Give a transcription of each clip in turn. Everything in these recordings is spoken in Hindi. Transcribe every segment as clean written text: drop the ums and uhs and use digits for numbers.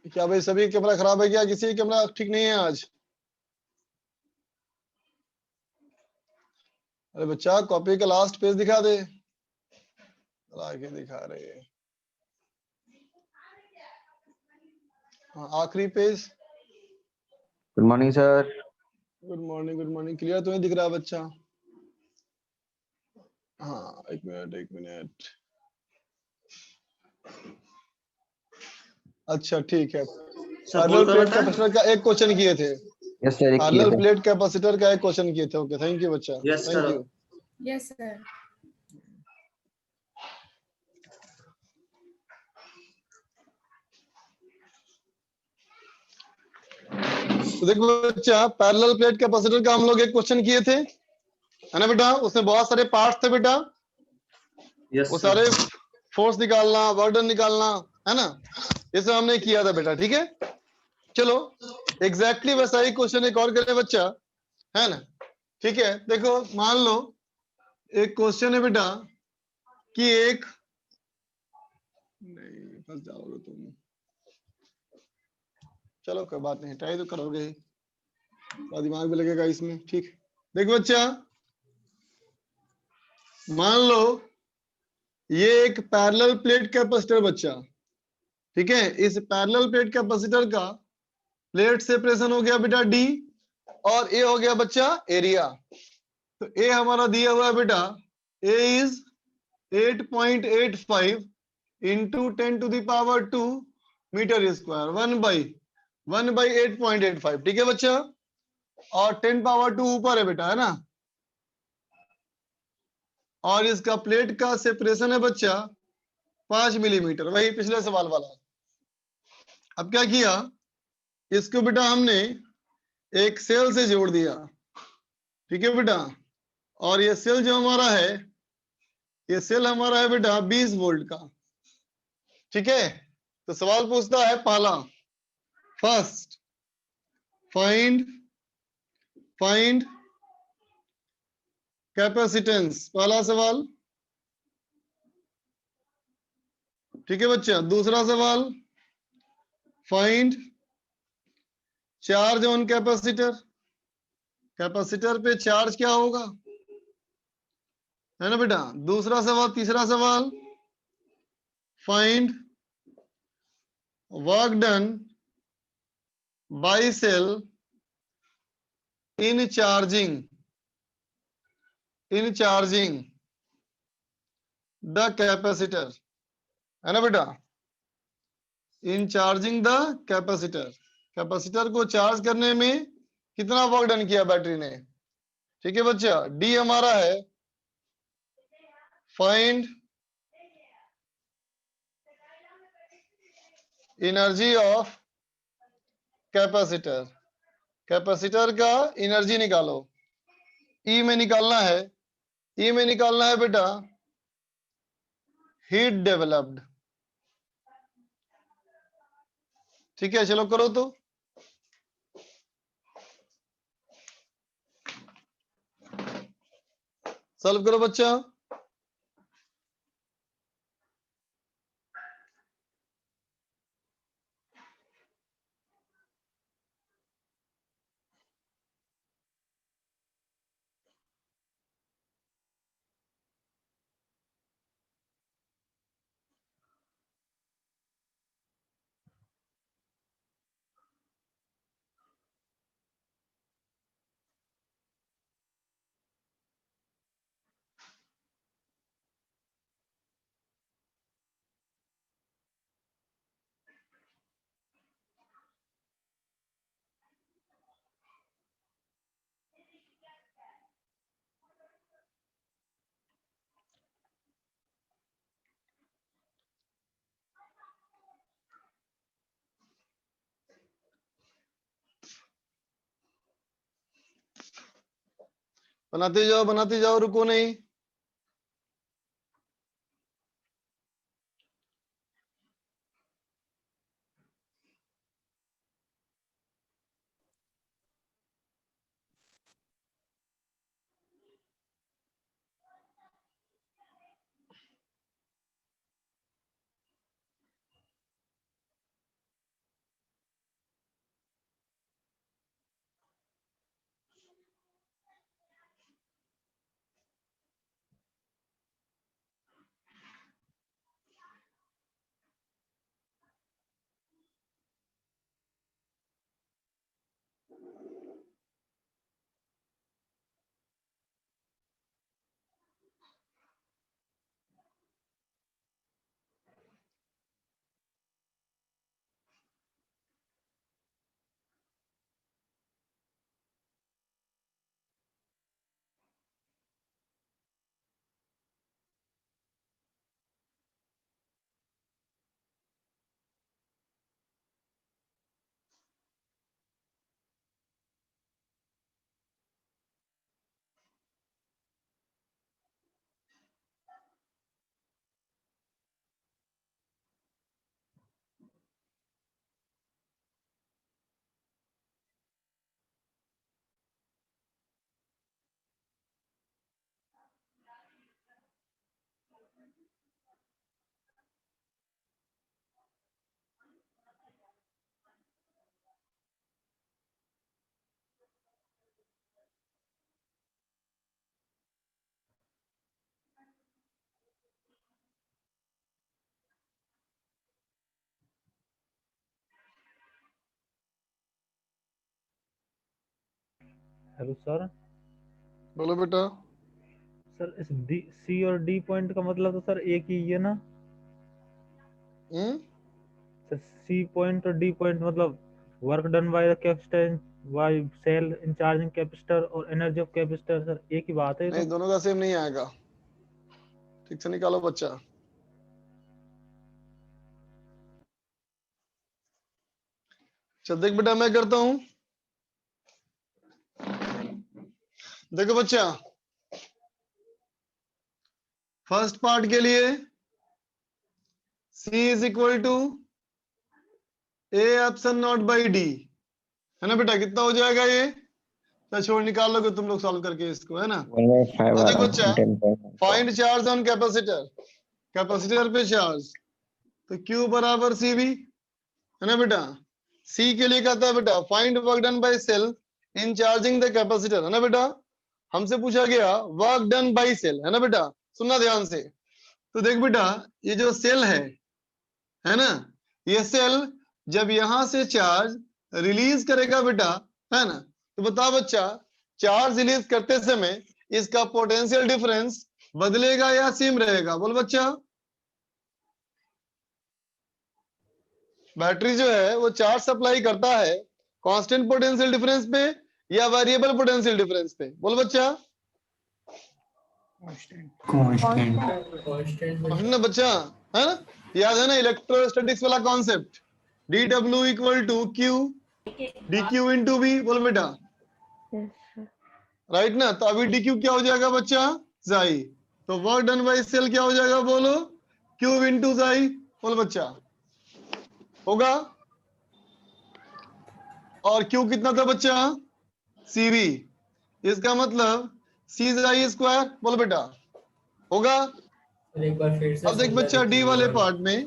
क्या भाई सभी कैमरा खराब है क्या? किसी का कैमरा ठीक नहीं है आज? अरे बच्चा कॉपी का लास्ट पेज दिखा दे। आगे दिखा रहे हैं। हाँ आखिरी page. Good morning sir. Good morning good morning. Clear तो नहीं दिख रहा बच्चा? हाँ एक मिनट एक मिनट। अच्छा ठीक है। सब पैरेलल बोल कर प्लेट बता। कैपेसिटर का एक क्वेश्चन किए थे। यस सर, एक किए पैरेलल थे। प्लेट कैपेसिटर का एक क्वेश्चन किए थे। ओके थैंक यू बच्चा, yes thank sir. You. Yes sir. तो देखो बच्चा पैरेलल प्लेट कैपेसिटर का हम लोग एक क्वेश्चन किए थे, है ना बेटा? उसमें बहुत सारे पार्ट्स थे बेटा। यस वो सर। सारे फोर्स निकालना, बर्डन निकालना, है ना? ये सब हमने किया था बेटा, ठीक है? चलो एग्जैक्टली वैसा ही क्वेश्चन एक और करें बच्चा, है ना? ठीक है, देखो मान लो एक क्वेश्चन है बेटा कि एक, नहीं फंस जाओगे तुम, चलो कोई बात नहीं, ट्राई तो करोगे ही, थोड़ा दिमाग भी लगेगा इसमें। ठीक, देखो बच्चा मान लो ये एक पैरेलल प्लेट कैपेसिटर बच्चा, ठीक है? इस पैरेलल प्लेट कैपेसिटर का प्लेट सेपरेशन हो गया बेटा डी, और ए हो गया बच्चा एरिया। तो ए हमारा दिया हुआ है बेटा, ए इज 8.85 इंटू 10⁻², मीटर स्क्वायर, 1/8.85, ठीक है बच्चा? और 10⁻² ऊपर है बेटा, है ना? और इसका प्लेट का सेपरेशन है बच्चा 5 मिलीमीटर, वही पिछले सवाल वाला। अब क्या किया, इसको बेटा हमने एक सेल से जोड़ दिया, ठीक है बेटा? और ये सेल जो हमारा है, ये सेल हमारा है बेटा 20 वोल्ट का, ठीक है? तो सवाल पूछता है पहला, फर्स्ट फाइंड कैपेसिटेंस, पहला सवाल, ठीक है बच्चा? दूसरा सवाल find charge on capacitor, capacitor पे चार्ज क्या होगा, है ना बेटा? दूसरा सवाल, तीसरा सवाल find work done by cell in charging the capacitor, है ना बेटा? In charging the capacitor, capacitor को चार्ज करने में कितना वर्क डन किया बैटरी ने, ठीक है बच्चा? डी हमारा है find energy of capacitor, capacitor का एनर्जी निकालो। ई में निकालना है, ई में निकालना है बेटा हीट डेवलप्ड, ठीक है? चलो करो तो, सॉल्व करो बच्चा। बनाते जाओ, रुको नहीं। Hello sir. बोलो बेटा। सर इस डी सी और डी पॉइंट का मतलब तो सर एक ही है ना? सर सी पॉइंट और डी पॉइंट मतलब work done by the capacitor by cell in charging capacitor और एनर्जी ऑफ कैपेसिटर, सर एक ही बात है ये नहीं, तो। दोनों का सेम नहीं आएगा। ठीक से निकालो बच्चा। चल देख बेटा, मैं करता हूं। देखो बच्चा, फर्स्ट पार्ट के लिए C is equal to A epsilon not by D, है ना बेटा? कितना हो जाएगा ये? तो छोड़, निकाल लोगे तुम लोग सॉल्व करके इसको, है ना? 1/5 अब देखो बच्चा, 10.4 find charge on capacitor. Capacitor पे चार्ज, तो Q बराबर CV, है ना बेटा? C के लिए कहता है बेटा find work done by cell in charging the capacitor, है ना बेटा? हमसे पूछा गया वर्क डन बाय सेल, है ना बेटा? सुनना ध्यान से। तो देख बेटा, ये जो सेल है ना, ये सेल जब यहां से चार्ज रिलीज करेगा बेटा, है ना, तो बताओ बच्चा, चार्ज रिलीज करते समय इसका पोटेंशियल डिफरेंस बदलेगा या सेम रहेगा? बोल बच्चा। बैटरी जो है वो चार्ज सप्लाई करता है कांस्टेंट पोटेंशियल डिफरेंस पे या वेरिएबल पोटेंशियल डिफरेंस पे? बोल बच्चा। कांस्टेंट। है ना बच्चा, है ना? याद है ना इलेक्ट्रोस्टैटिक्स वाला concept, dw equal to q dq into v। बोल बेटा, राइट ना? तो अभी dq क्या हो जाएगा बच्चा? जाई। तो वर्क डन बाय सेल क्या हो जाएगा? बोलो, q इंटू जाई। बोल बच्चा, होगा। और q कितना था बच्चा? cv। इसका मतलब c जाई स्क्वायर। बोल बेटा, होगा। एक बार फिर से अब देख समझा बच्चा, डी दीजिए वाले वाला। पार्ट में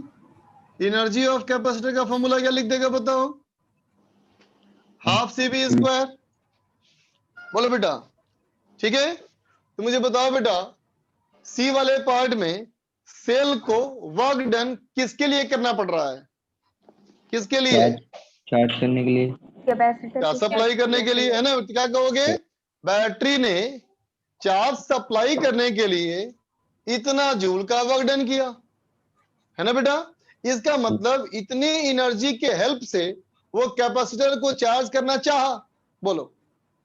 एनर्जी ऑफ कैपेसिटर का फॉर्मूला क्या लिख देगा बताओ? Half C B square. बोलो बेटा, ठीक है? तो मुझे बताओ बेटा, सी वाले पार्ट में सेल को वर्क डन किसके लिए करना पड़ रहा है? किसके लिए? चार्ज करने के लिए। क्या सप्लाई करने के लिए, है ना? क्या कहोगे? बैटरी ने चार्ज सप्लाई करने के लिए इतना जूल का वर्क डन किया, है ना बेटा? इसका मतलब इतनी एनर्जी के हेल्प से वो कैपेसिटर को चार्ज करना चाहा। बोलो,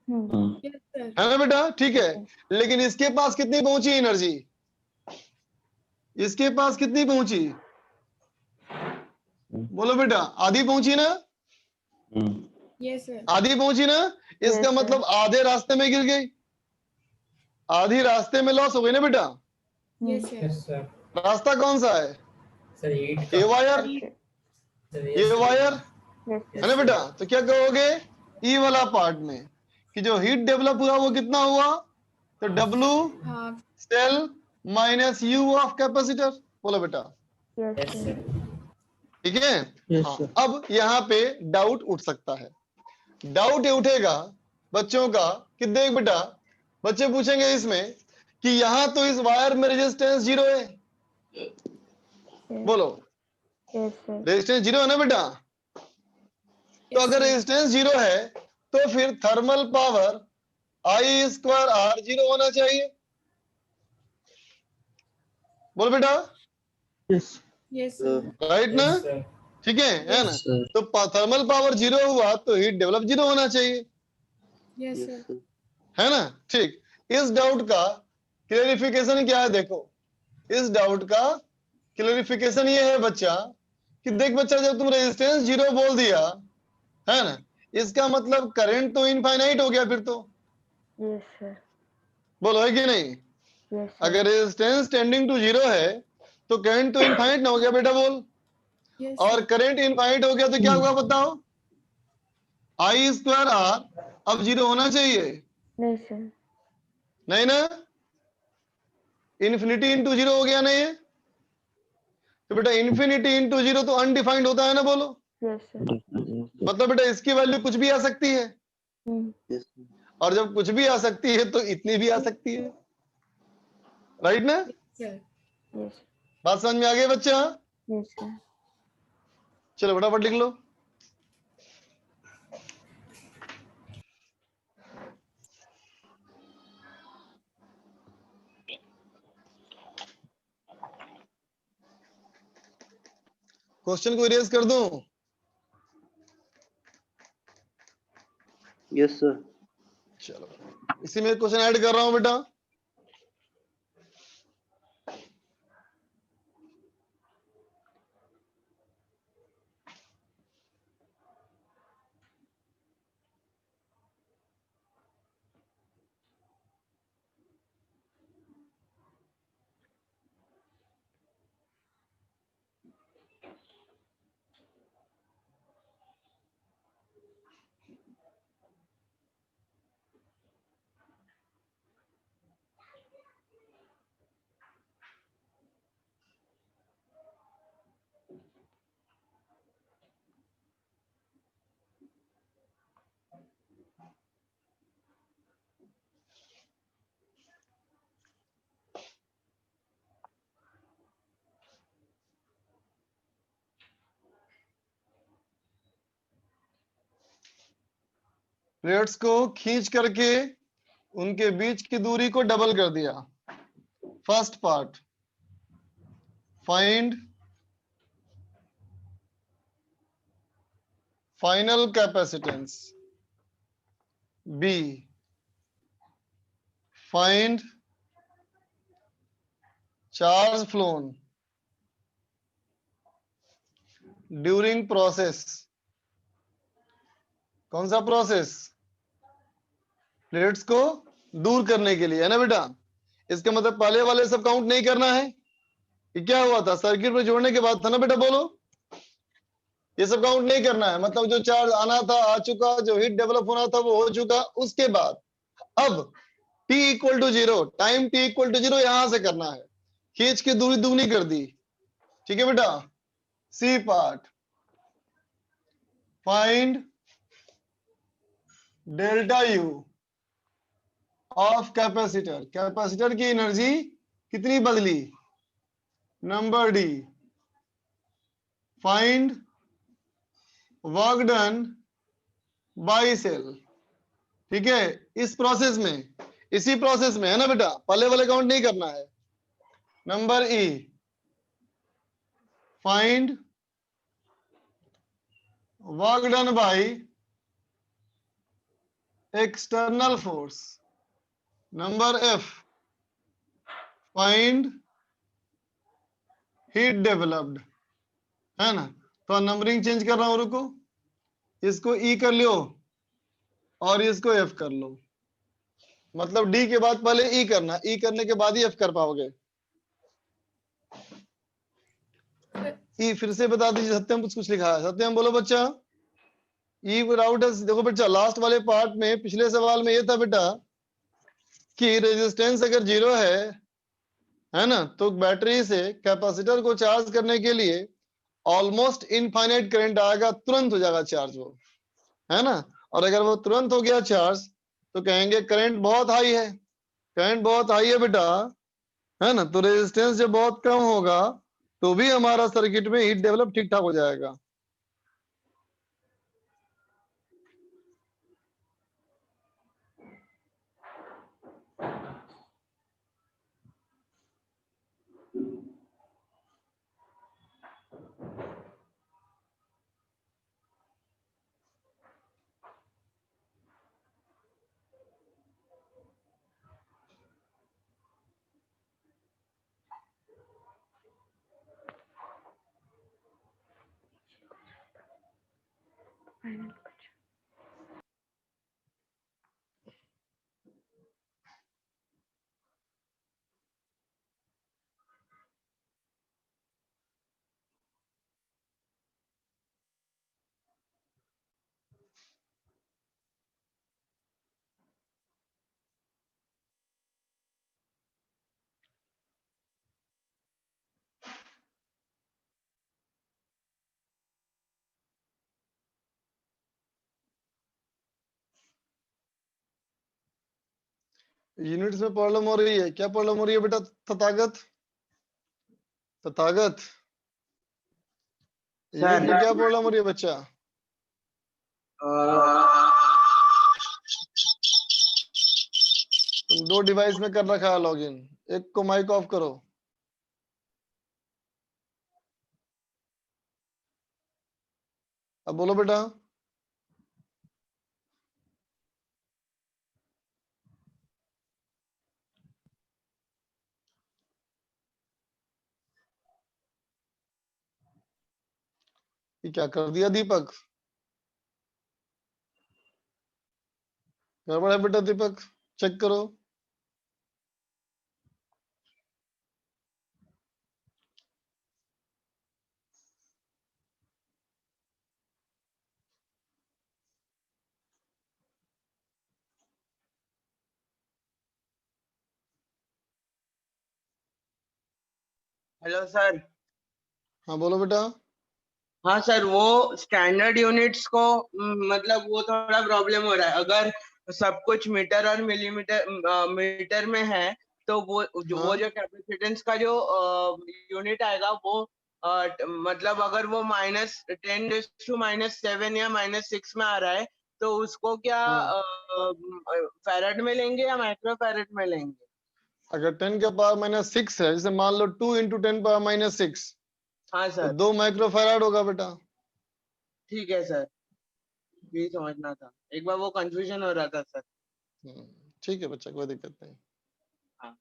है ना बेटा? ठीक है। लेकिन इसके पास कितनी पहुंची एनर्जी? इसके पास कितनी पहुंची? बोलो बेटा, आधी पहुंची ना? Yes sir. आधी पहुंची ना? इसका मतलब आधे रास्ते में गिर गई, आधी रास्ते में लॉस हो गई ना बेटा? Yes sir. Yes sir. रास्ता कौन सा है? सर 8 का। ये वायर, सर ये यस वायर, सर। है ना बेटा? तो क्या कहोगे ई वाला पार्ट में कि जो हीट डेवलप हुआ वो कितना हुआ? तो W half. Cell minus U of capacitor. बोलो बेटा, यस सर। ठीक है? हाँ, अब यहाँ पे डाउट उठ सकता है। डाउट ये उठेगा बच्चों का कि देख बेटा, बच्चे पूछेंगे इसमें कि यहाँ तो इस वायर में रेजिस्टेंस 0 है। बोलो, रेजिस्टेंस 0 है ना बेटा? तो अगर रेजिस्टेंस 0 है तो फिर thermal power I square R 0 होना चाहिए। बोल बेटा, यस सर। राइट ना? Yes sir. ठीक है ना? Yes sir. तो थर्मल पावर 0 हुआ तो हीट डेवलप 0 होना चाहिए, यस सर। है ना? ठीक। इस डाउट का क्लेरिफिकेशन क्या है? देखो, इस डाउट का क्लेरिफिकेशन ये है बच्चा कि देख बच्चा, जब तुम रेजिस्टेंस 0 बोल दिया, है ना, इसका मतलब करंट तो इनफाइनाइट हो गया फिर तो। बोलो, है कि नहीं? अगर रेजिस्टेंस टेंडिंग टू 0 है तो करंट तो इनफाइनाइट ना हो गया बेटा? बोल। यस और करंट इनफाइनाइट हो गया तो क्या हुआ बताओ? I स्क्वायर R अब 0 होना चाहिए, नहीं ना? इन्फिनिटी इंटू 0 हो गया ना ये? तो बेटा इन्फिनिटी इंटू 0 तो अनडिफाइंड होता है ना? बोलो, मतलब बेटा इसकी वैल्यू कुछ भी आ सकती है, और जब कुछ भी आ सकती है तो इतनी भी आ सकती है, राइट ना? सर। बात समझ में आ गई बच्चा? चलो फटाफट लिख लो। क्वेश्चन को इरेज कर दूं? Yes sir. चलो इसी में क्वेश्चन ऐड कर रहा हूं बेटा। प्लेट्स को खींच करके उनके बीच की दूरी को डबल कर दिया। First part, find final capacitance. B, find charge flown during process. कौन सा प्रोसेस? प्लेट्स को दूर करने के लिए, है ना बेटा। इसका मतलब पहले वाले सब काउंट नहीं करना है। ये क्या हुआ था? सर्किट में जोड़ने के बाद था ना बेटा, बोलो। ये सब काउंट नहीं करना है। मतलब जो चार्ज आना था आ चुका, जो हीट डेवलप होना था वो हो चुका। उसके बाद अब t equal to 0, time t equal to 0 यहां से करना है। खींच के दूरी दुगनी कर दी। ठीक है बेटा। C part, find delta U of capacitor. Capacitor की एनर्जी कितनी बदली? Number D, find work done by cell. ठीक है, इस प्रोसेस में, इसी प्रोसेस में, है ना बेटा। पहले वाले काउंट नहीं करना है। Number E, find work done by external force. Number F, find heat developed. है ना। तो नंबरिंग चेंज कर रहा हूं, रुको। इसको ई कर लो और इसको एफ कर लो। मतलब डी के बाद पहले ई करना, ई करने के बाद ही एफ कर पाओगे। ई फिर से बता दीजिए। सत्यम कुछ लिखा है, सत्यम बोलो बच्चा। ई विदाउट, देखो बेटा लास्ट वाले पार्ट में, पिछले सवाल में ये था बेटा कि रेजिस्टेंस अगर 0 है ना, तो बैटरी से कैपेसिटर को चार्ज करने के लिए ऑलमोस्ट इनफाइनाइट करंट आएगा, तुरंत हो जाएगा चार्ज वो, है ना। और अगर वो तुरंत हो गया चार्ज तो कहेंगे करंट बहुत हाई है। करंट बहुत हाई है बेटा, है ना। तो रेजिस्टेंस जब बहुत कम होगा तो भी हमारा सर्किट में हीट डेवलप ठीक ठाक हो जाएगा। यूनिट्स में प्रॉब्लम हो रही है। क्या प्रॉब्लम हो रही है बेटा? तथागत, तथागत यूनिट में क्या प्रॉब्लम हो रही है बच्चा? तुम 2 डिवाइस में कर रखा है लॉगिन। एक को माइक ऑफ करो। अब बोलो बेटा। ये क्या कर दिया दीपक? गड़बड़ है बेटा दीपक, चेक करो। Hello sir. हाँ बोलो बेटा। हाँ सर, वो स्टैंडर्ड यूनिट्स को मतलब वो थोड़ा प्रॉब्लम हो रहा है। अगर सब कुछ मीटर और मिलीमीटर मीटर में है तो वो जो कैपेसिटेंस का जो यूनिट आएगा वो मतलब अगर वो -10⁻⁻7 या -6 में आ रहा है तो उसको क्या फैराड में लेंगे या माइक्रो फैराड में लेंगे? अगर 10 के पावर -6 है, जैसे मान लो 2 × 10⁻⁻6, हाँ तो सर, 2 माइक्रोफैराड होगा बेटा। ठीक है सर, ये समझना था, एक बार वो कंफ्यूजन हो रहा था सर। ठीक है बच्चा, कोई दिक्कत नहीं। हाँ।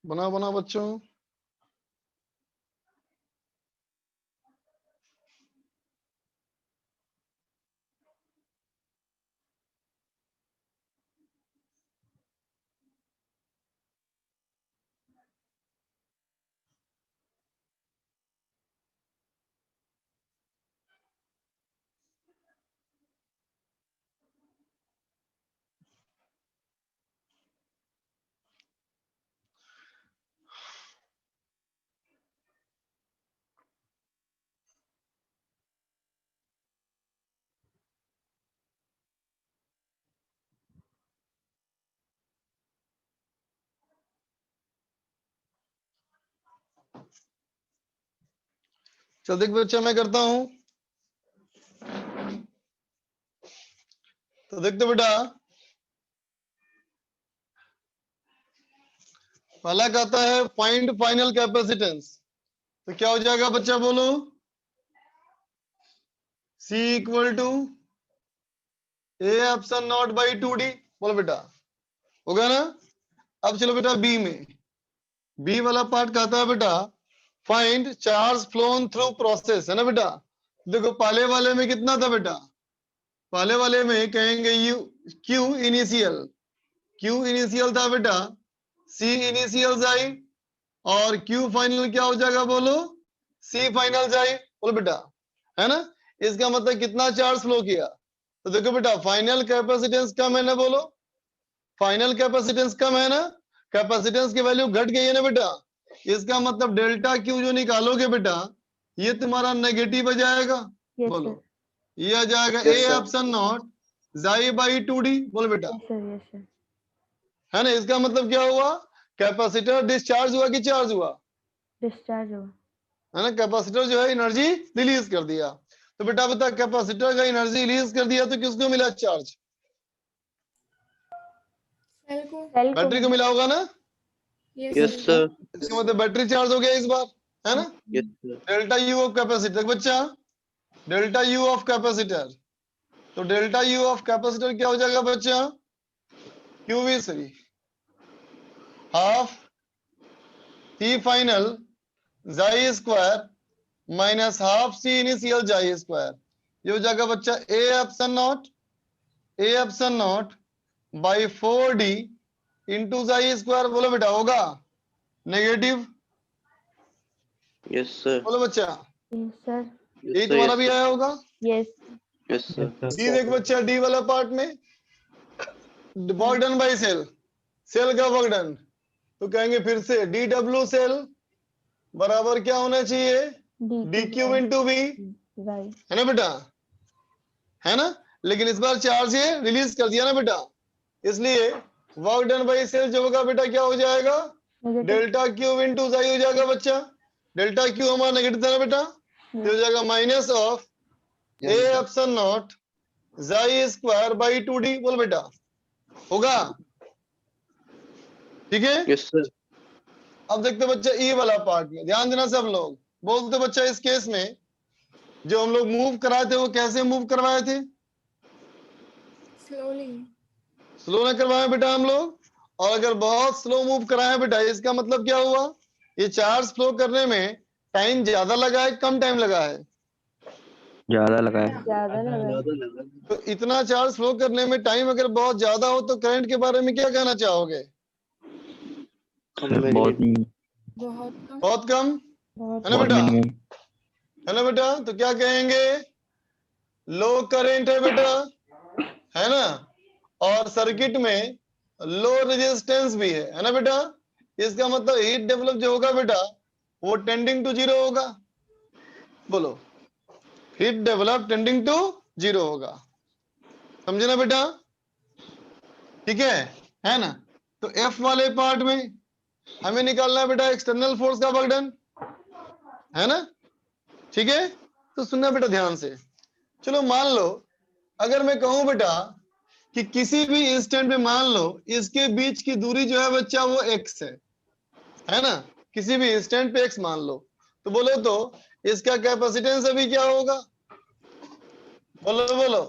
बनाओ बनाओ बच्चों। चल देख बच्चा, मैं करता हूं। तो देखते बेटा, पहला कहता है फाइंड फाइनल कैपेसिटेंस। तो क्या हो जाएगा बच्चा, बोलो। C = A⁻²D। बोलो बेटा, होगा ना। अब चलो बेटा बी में। बी वाला पार्ट कहता है बेटा find charge phloem through process, है ना बेटा। देखो पहले वाले में कितना था बेटा, पहले वाले में कहेंगे यू क्यू इनिशियल था बेटा, सी इनिशियल जाई, और क्यू फाइनल क्या हो जाएगा, बोलो सी फाइनल जाई। बोलो बेटा, है ना। इसका मतलब कितना चार्ज फ्लो किया। तो देखो बेटा फाइनल कैपेसिटेंस कम है ना, बोलो फाइनल कैपेसिटेंस कम है ना, कैपेसिटेंस की वैल्यू घट गई है ना बेटा। इसका मतलब डेल्टा क्यू जो निकालोगे बेटा, ये तुम्हारा नेगेटिव आ जाएगा। Yes, बोलो sir. ये आ जाएगा Yes, sir. A⁻0 Xi/2D। बोलो बेटा, Yes, sir. Yes, sir. है ना। इसका मतलब क्या हुआ, कैपेसिटर डिस्चार्ज हुआ कि चार्ज हुआ, डिस्चार्ज हुआ। है ना। कैपेसिटर जो है एनर्जी रिलीज कर दिया। तो बेटा बता, कैपेसिटर का एनर्जी रिलीज कर दिया तो किसको मिला चार्ज, सेल को। सेल को बैटरी को मिला होगा ना। Yes sir. इसका मतलब बैटरी चार्ज हो गया इस बार, है ना। डेल्टा यू ऑफ कैपेसिटर बच्चा, डेल्टा यू ऑफ कैपेसिटर, तो डेल्टा यू ऑफ कैपेसिटर क्या हो जाएगा बच्चा, QV3 हाफ सी फाइनल जाई square minus half C initial जाई स्क्वायर। ये हो जाएगा बच्चा A epsilon not by 4D into जाई स्क्वायर। बोलो बेटा, होगा नेगेटिव। Yes sir. बोलो बच्चा, यस सर। ये तुम्हारा भी आया होगा। यस। Yes sir. डी देख बच्चा, डी वाला पार्ट में work done by cell, cell का वर्क डन, तो कहेंगे फिर से DW सेल बराबर क्या होना चाहिए, DQ इंटू V, राइट। है ना बेटा, है ना। लेकिन इस बार चार्ज ये रिलीज कर दिया ना बेटा, इसलिए वर्क डन बाई सेल जो होगा बेटा क्या हो जाएगा, डेल्टा क्यू इंटू जाई हो जाएगा बच्चा। डेल्टा क्यू हमारा नेगेटिव था ना बेटा, तो हो जाएगा minus of A epsilon not जाई स्क्वायर बाई 2D। बोल बेटा, होगा, ठीक है। Yes sir. अब देखते बच्चा ई वाला पार्ट में, ध्यान देना सब लोग। बोलते बच्चा इस केस में जो हम लोग मूव कराए थे वो कैसे मूव करवाए थे, स्लोली। स्लो न करवाए बेटा हम लोग। और अगर बहुत स्लो मूव कराए बेटा, इसका मतलब क्या हुआ, ये चार्ज फ्लो करने में टाइम ज्यादा लगा है कम टाइम लगा है, ज्यादा लगा है। ज्यादा लगा। तो इतना चार्ज फ्लो करने में टाइम अगर बहुत ज्यादा हो तो करंट के बारे में क्या कहना चाहोगे, बहुत बहुत कम। बहुत कम, बहुत है ना बहुत बेटा, मिनिमम। है ना बेटा। तो क्या कहेंगे, लो करंट है बेटा, है ना, और सर्किट में लो रेजिस्टेंस भी है ना बेटा। इसका मतलब हीट डेवलप जो होगा बेटा वो टेंडिंग टू जीरो होगा। बोलो, heat develop tending to zero होगा, समझे ना बेटा, ठीक है ना। तो एफ वाले पार्ट में हमें निकालना है बेटा एक्सटर्नल फोर्स का वर्क डन, है ना, ठीक है। तो सुनना बेटा ध्यान से। चलो मान लो अगर मैं कहूं बेटा कि किसी भी इंस्टेंट में मान लो इसके बीच की दूरी जो है बच्चा वो x है ना, किसी भी इंस्टेंट पे x मान लो, तो बोलो तो इसका कैपेसिटेंस अभी क्या होगा, बोलो बोलो,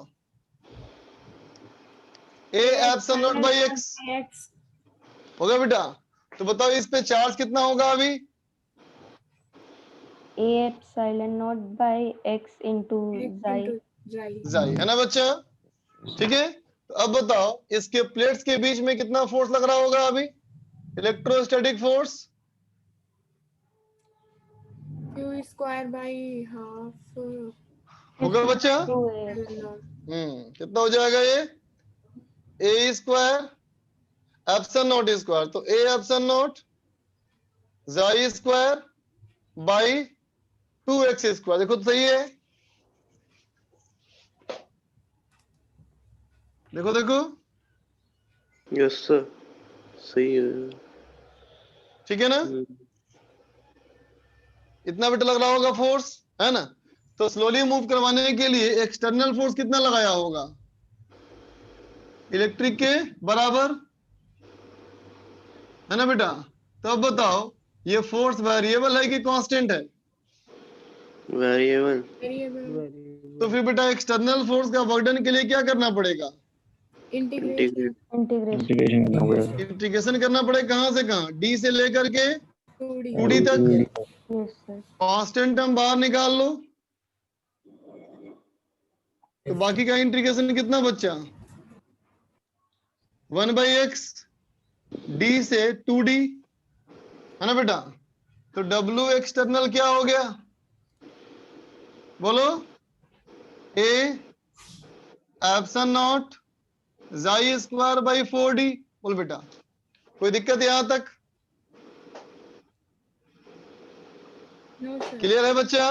a epsilon not by x x. होगा बेटा। तो बताओ इस पे चार्ज कितना होगा अभी, A epsilon not by X into जाई। जाई, है ना बच्चा, ठीक है। तो अब बताओ इसके प्लेट्स के बीच में कितना फोर्स लग रहा होगा अभी, electrostatic force, Q square by half होगा बच्चा। कितना हो जाएगा ये, ए स्क्वायर एप्सिलॉन नॉट स्क्वायर, तो ए एप्सिलॉन नॉट जाई स्क्वायर बाई 2x स्क्वायर। देखो तो सही है, देखो देखो, यस सर, सही है। ठीक है ना। इतना बेटा लग रहा होगा फोर्स, है ना। तो स्लोली मूव करवाने के लिए एक्सटर्नल फोर्स कितना लगाया होगा, इलेक्ट्रिक के बराबर, है ना बेटा। तो अब बताओ ये फोर्स वेरिएबल है कि कांस्टेंट है, वेरिएबल। वेरिएबल। तो फिर बेटा एक्सटर्नल फोर्स का वर्क डन के लिए क्या करना पड़ेगा, इंटीग्रेशन। इंटीग्रेशन करना पड़ेगा। इंटीग्रेशन करना पड़ेगा, कहां से कहां, डी से लेकर के 2D 2D तक। Yes sir. कांस्टेंट टर्म बाहर निकाल लो, तो बाकी का इंटीग्रेशन कितना बच्चा, 1/x d से 2D, है ना बेटा। तो W एक्सटर्नल क्या हो गया, बोलो, A एप्सिलॉन नॉट जाई स्क्वायर बाई 4D। बोल बेटा, कोई दिक्कत यहां तक, नो सर। क्लियर है बच्चा।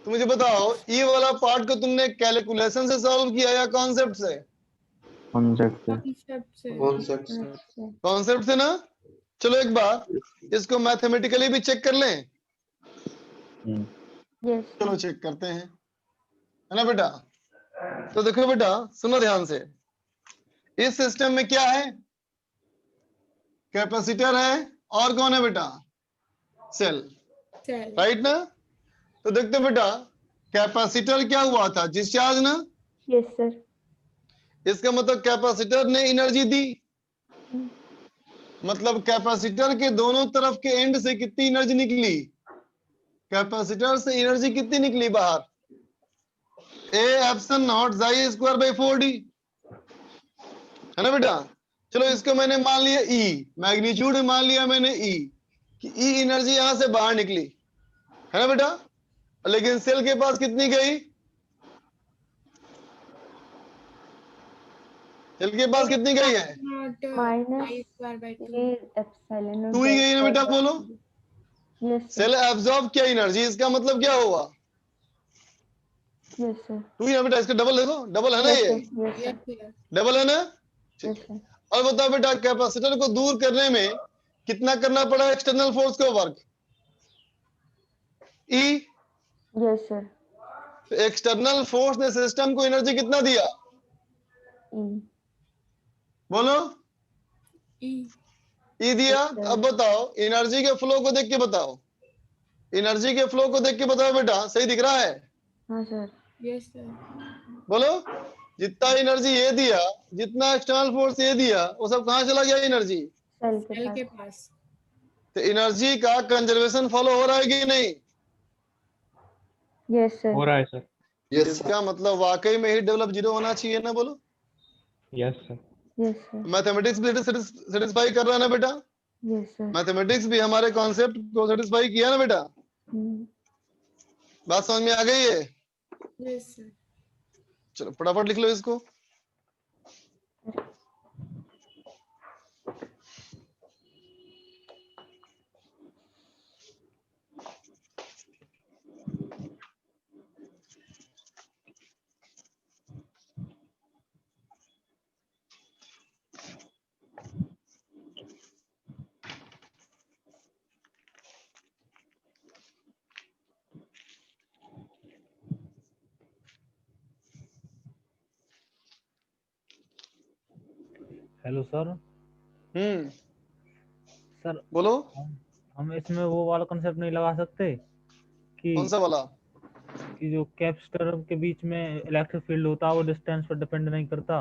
तो मुझे बताओ ई वाला पार्ट को तुमने कैलकुलेशन से सॉल्व किया या कॉन्सेप्ट से, कॉन्सेप्ट से कॉन्सेप्ट से कॉन्सेप्ट अच्छा कॉन्सेप्ट से ना। चलो एक बार इसको मैथमेटिकली भी चेक कर लें। यस चलो चेक करते हैं, है ना बेटा। तो देखो बेटा, सुनो ध्यान से। इस सिस्टम में क्या है? कैपेसिटर है, और कौन है बेटा? सेल, सेल राइट ना। तो देखते हैं बेटा, कैपेसिटर क्या हुआ था? डिस्चार्ज ना। यस सर इसका मतलब कैपेसिटर ने एनर्जी दी। मतलब कैपेसिटर के दोनों तरफ के एंड से कितनी एनर्जी निकली? कैपेसिटर से एनर्जी कितनी निकली बाहर? ए एप्सिलॉन नॉट जाई स्क्वायर बाई 4d, है ना बेटा। चलो इसको मैंने मान लिया ई, मैग्नीट्यूड मान लिया मैंने ई, कि ई एनर्जी यहां से बाहर निकली, है ना बेटा। लेकिन सेल के पास कितनी गई? सेल के पास कितनी गई है? Not minus I square by 2 ये एप्सिलॉन नॉट 2 ही गई ना बेटा, बोलो। यस सर सेल एब्जॉर्ब किया एनर्जी, इसका मतलब क्या हुआ? यस सर 2 ही ना बेटा। इसका डबल देखो, डबल है ना यस ये, sir yes yes sir sir double है ना। ठीक यस है। सर और बताओ बेटा, कैपेसिटर को दूर करने में कितना करना पड़ा एक्सटर्नल फोर्स का वर्क? ई। यस सर एक्सटर्नल फोर्स ने सिस्टम को एनर्जी कितना दिया? ई बोलो। ई ई दिया। यस सर अब बताओ, एनर्जी के फ्लो को देख के बताओ, एनर्जी के फ्लो को देख के बताओ बेटा, सही दिख रहा है? हाँ सर यस सर बोलो। जितना एनर्जी ये दिया, जितना एक्सटर्नल फोर्स ये दिया, वो सब कहाँ चला गया एनर्जी? सेल के सेल के पास पास तो एनर्जी का कंजर्वेशन फॉलो हो रहा है कि नहीं? यस सर हो रहा है सर। इसका मतलब वाकई में ही डेवलप जीरो होना चाहिए ना, बोलो। Yes sir. Yes sir mathematics भी सेटिस्फाई कर रहा है ना बेटा। यस सर मैथमेटिक्स भी हमारे कॉन्सेप्ट को सेटिस्फाई किया ना बेटा। बात समझ में आ गई है? यस सर चलो फटाफट लिख लो इसको। Hello sir. सर बोलो। हम इसमें वो वाला कंसेप्ट नहीं लगा सकते कि कौन सा वाला? जो कैपेसिटर के बीच में इलेक्ट्रिक फील्ड होता है वो डिस्टेंस पर डिपेंड नहीं करता,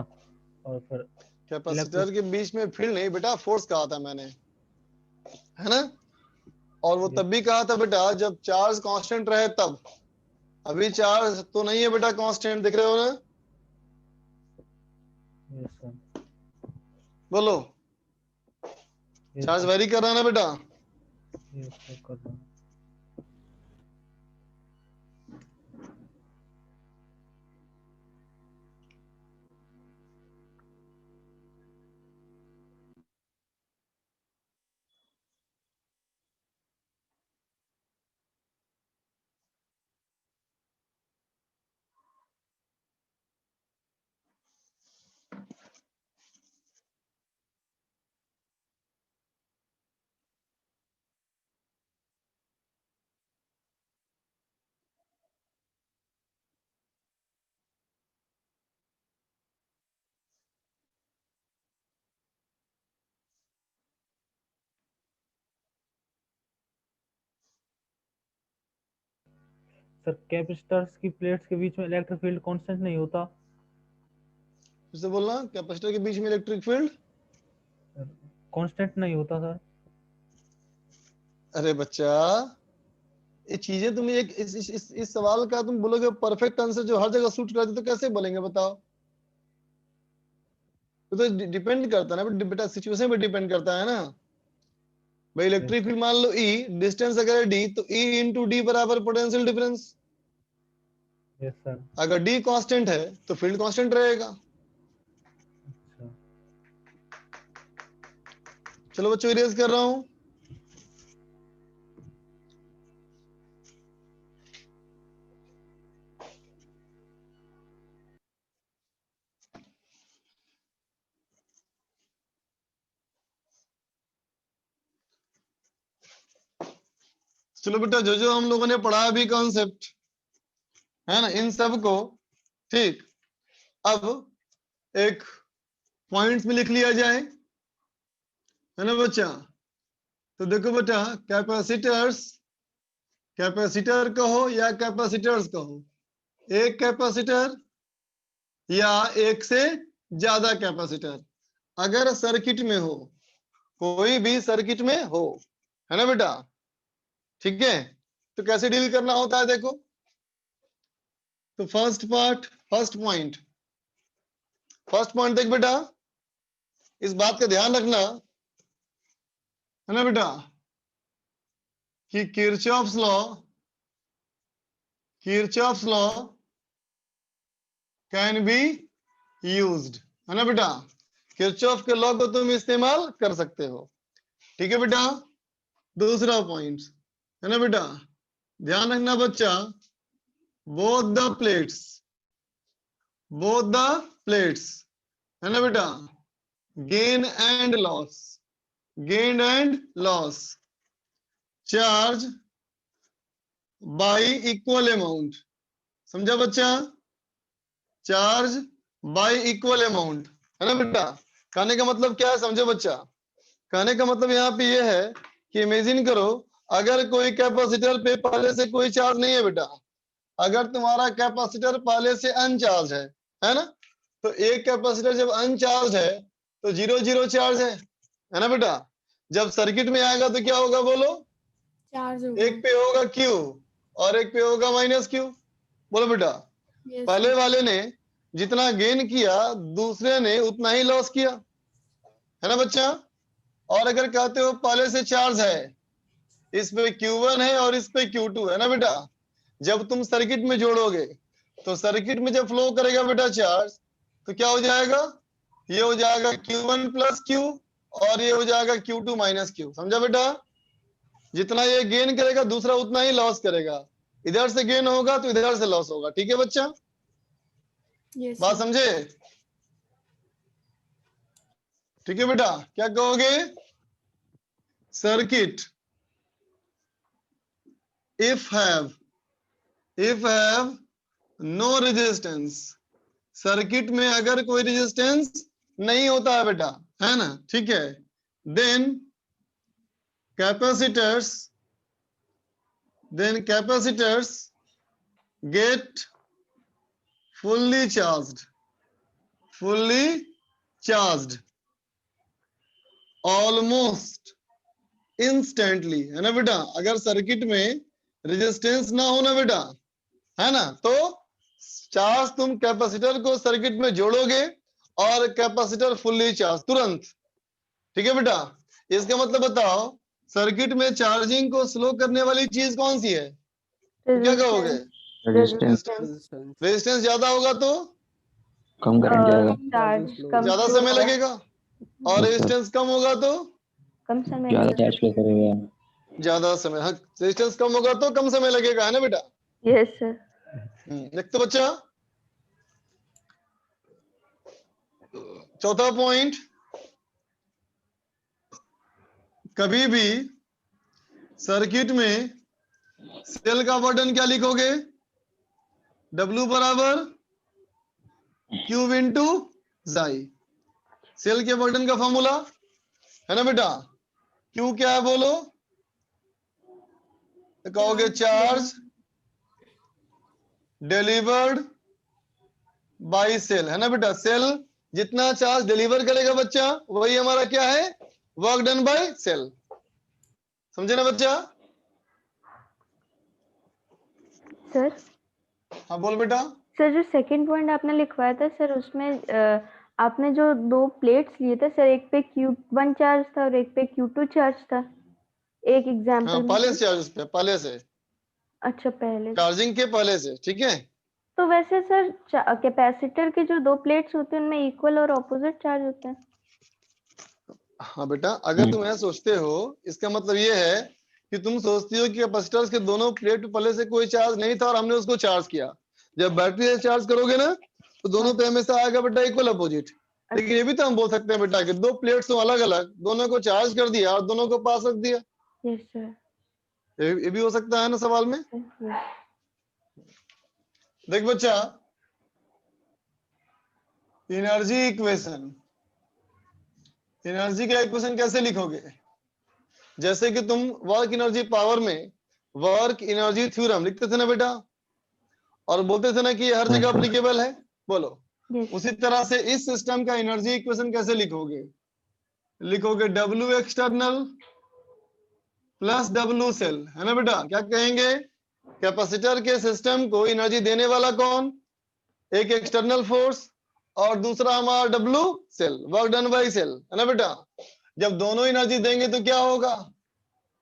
और फिर कैपेसिटर इलेक्ट्रिक के बीच में फील्ड नहीं बेटा, फोर्स कहा था मैंने, है ना। और वो तब भी कहा था बेटा जब चार्ज कांस्टेंट रहे तब। अभी चार्ज तो नहीं है बेटा कांस्टेंट, दिख रहे हो ना। यस सर बोलो। यस चार्ज सर वेरी कर रहा है ना बेटा। यस सर कर रहा हूँ। सर कैपेसिटर्स की प्लेट्स के बीच में इलेक्ट्रिक फील्ड कांस्टेंट नहीं होता। फिर से बोलना, कैपेसिटर के बीच में इलेक्ट्रिक फील्ड कांस्टेंट नहीं होता सर। अरे बच्चा, ये चीजें तुम एक इस सवाल का तुम बोलोगे परफेक्ट आंसर जो हर जगह सूट करते तो कैसे बोलेंगे बताओ। तो डिपेंड करता है ना बेटा, सिचुएशन पे डिपेंड करता है ना भाई। इलेक्ट्रिक फील्ड मान लो ई, डिस्टेंस अगर डी, तो ई इंटू डी बराबर पोटेंशियल डिफरेंस। Yes sir. अगर डी कांस्टेंट है तो फील्ड कांस्टेंट रहेगा। अच्छा चलो बच्चों इरेज कर रहा हूं। चलो बेटा, जो जो हम लोगों ने पढ़ा अभी कॉन्सेप्ट है ना, इन सब को ठीक अब एक पॉइंट्स में लिख लिया जाए, है ना बच्चा। तो देखो बेटा, कैपेसिटर्स, कैपेसिटर कहो या कैपेसिटर्स कहो, एक कैपेसिटर या एक से ज्यादा कैपेसिटर अगर सर्किट में हो, कोई भी सर्किट में हो, है ना बेटा, ठीक है। तो कैसे डील करना होता है देखो। तो फर्स्ट पॉइंट देख बेटा, इस बात का ध्यान रखना, है ना बेटा, कि Kirchhoff's law can be used, है ना बेटा। किरचॉफ के लॉ को तुम इस्तेमाल कर सकते हो, ठीक है बेटा। दूसरा पॉइंट, है ना बेटा, ध्यान रखना बच्चा, बोथ द प्लेट्स, है ना बेटा, gain and loss charge y equal amount, समझा बच्चा, चार्ज बाय इक्वल अमाउंट, है ना बेटा। कहने का मतलब क्या है, समझो बच्चा। कहने का मतलब यहाँ पे ये है कि इमेजिन करो, अगर कोई कैपेसिटर पे पहले से कोई चार्ज नहीं है बेटा, अगर तुम्हारा कैपेसिटर पहले से अनचार्ज है ना, तो एक कैपेसिटर जब अनचार्ज है तो 0 चार्ज है ना बेटा। जब सर्किट में आएगा तो क्या होगा बोलो, चार्ज होगा। एक पे होगा क्यू और एक पे होगा माइनस क्यू, बोलो बेटा। Yes, पहले sir. वाले ने जितना गेन किया दूसरे ने उतना ही लॉस किया, है ना बच्चा। और अगर कहते हो पहले से चार्ज है, इस पे Q1 है और इस पे Q2 है ना बेटा, जब तुम सर्किट में जोड़ोगे तो सर्किट में जब फ्लो करेगा बेटा चार्ज, तो क्या हो जाएगा, ये हो जाएगा Q1 प्लस Q और ये हो जाएगा Q2 माइनस Q, समझा बेटा। जितना ये गेन करेगा दूसरा उतना ही लॉस करेगा, इधर से गेन होगा तो इधर से लॉस होगा, ठीक है बच्चा। Yes, बात sir. समझे, ठीक है बेटा। क्या कहोगे, circuit if have no resistance, circuit में अगर कोई रेजिस्टेंस नहीं होता है बेटा, है ना, ठीक है, then capacitors get fully charged almost instantly, है ना बेटा। अगर सर्किट में रेजिस्टेंस ना हो ना बेटा, है ना, तो चार्ज तुम कैपेसिटर को सर्किट में जोड़ोगे और कैपेसिटर फुल्ली चार्ज तुरंत, ठीक है बेटा। इसका मतलब बताओ, सर्किट में चार्जिंग को स्लो करने वाली चीज कौन सी है, तो क्या कहोगे, रेजिस्टेंस रेजिस्टेंस ज्यादा होगा तो कम करंट जाएगा, चार्ज कम ज्यादा slow समय होगा, लगेगा, और रेजिस्टेंस कम होगा तो कम समय ज्यादा लगेगा। चार्ज क्या करेगा। ज्यादा समय, हाँ, रेजिस्टेंस कम होगा तो कम समय लगेगा, है ना बेटा। Yes sir. देख तो बच्चा, चौथा पॉइंट, कभी भी सर्किट में सेल का बर्डन क्या लिखोगे, W बराबर Q इंटू जाई, सेल के बर्डन का फॉर्मूला, है ना बेटा। Q क्या है बोलो, तो कहोगे चार्ज डिलीवर्ड बाय सेल, है ना बेटा। सेल जितना चार्ज डिलीवर करेगा बच्चा, वही हमारा क्या है, वर्क डन बाय सेल, समझे ना बच्चा। सर हाँ बोल बेटा। सर जो सेकंड पॉइंट आपने लिखवाया था सर, उसमें आपने जो दो प्लेट्स लिए थे सर, एक पे Q1 चार्ज था और एक पे Q2 चार्ज था, एक हाँ एग्जांपल में। पहले से चार्ज पे, पहले से अच्छा पहले। चार्जिंग के पहले से, ठीक है। तो वैसे सर कैपेसिटर के जो दो प्लेट्स होते हैं उनमें इक्वल और ऑपोजिट चार्ज होते हैं। हाँ बेटा, अगर तुम ऐसा सोचते हो, इसका मतलब ये है कि तुम सोचती हो कि कैपेसिटर्स के दोनों प्लेट पे पहले से कोई चार्ज नहीं था और हमने उसको चार्ज किया। जब बैटरी से चार्ज करोगे ना, तो दोनों पे हमेशा आएगा बेटा इक्वल अपोजिट। लेकिन ये भी तो हम बोल सकते हैं बेटा कि दो प्लेट्स तो अलग अलग, दोनों को चार्ज कर दिया और दोनों को पास रख दिया, यस सर। ये भी हो सकता है ना सवाल में। देख बच्चा, एनर्जी इक्वेशन, एनर्जी का इक्वेशन कैसे लिखोगे? जैसे कि तुम वर्क एनर्जी पावर में वर्क एनर्जी थ्योरम लिखते थे ना बेटा, और बोलते थे ना कि ये हर जगह अप्लीकेबल है, बोलो। उसी तरह से इस सिस्टम का एनर्जी इक्वेशन कैसे लिखोगे? लिखोगे W external plus W cell, है ना बेटा। क्या कहेंगे? कैपेसिटर के सिस्टम को एनर्जी देने वाला कौन? एक एक्सटर्नल फोर्स और दूसरा हमारा W cell, work done by cell, है ना बेटा। जब दोनों एनर्जी देंगे तो क्या होगा?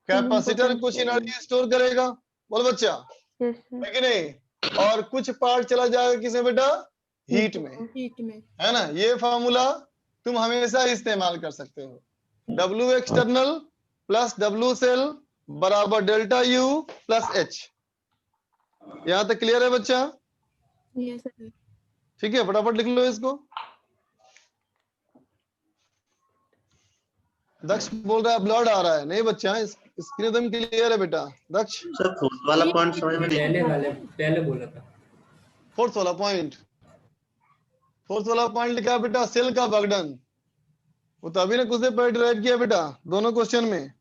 कैपेसिटर कुछ एनर्जी स्टोर करेगा, बोल बच्चा, है कि नहीं? और कुछ पार्ट चला जाएगा किसमें बेटा? हीट में, हीट में। है ना। ये फार्मूला तुम हमेशा इस्तेमाल कर सकते हो। W external plus W cell बराबर डेल्टा U प्लस H। यहां तक क्लियर है बच्चा? Yes sir. ठीक है, फटाफट लिख लो इसको। दक्ष बोल रहा है ब्लड आ रहा है। नहीं बच्चा, स्क्रीन एकदम क्लियर है बेटा। दक्ष, सर फोर्थ वाला पॉइंट समझ में नहीं। पहले बोला था। फोर्थ वाला पॉइंट, फोर्थ वाला पॉइंट लिखा है बेटा, सेल का वर्क डन। वो तो अभी ने कुछ देर पहले डिराइव किया बेटा, दोनों क्वेश्चन में।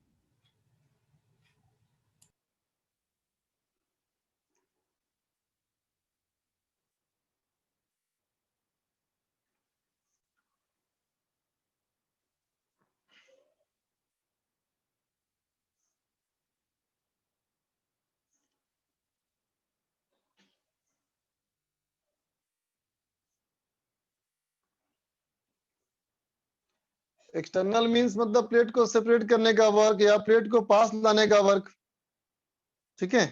एक्सटर्नल मींस मतलब प्लेट को सेपरेट करने का वर्क या प्लेट को पास लाने का वर्क, ठीक है।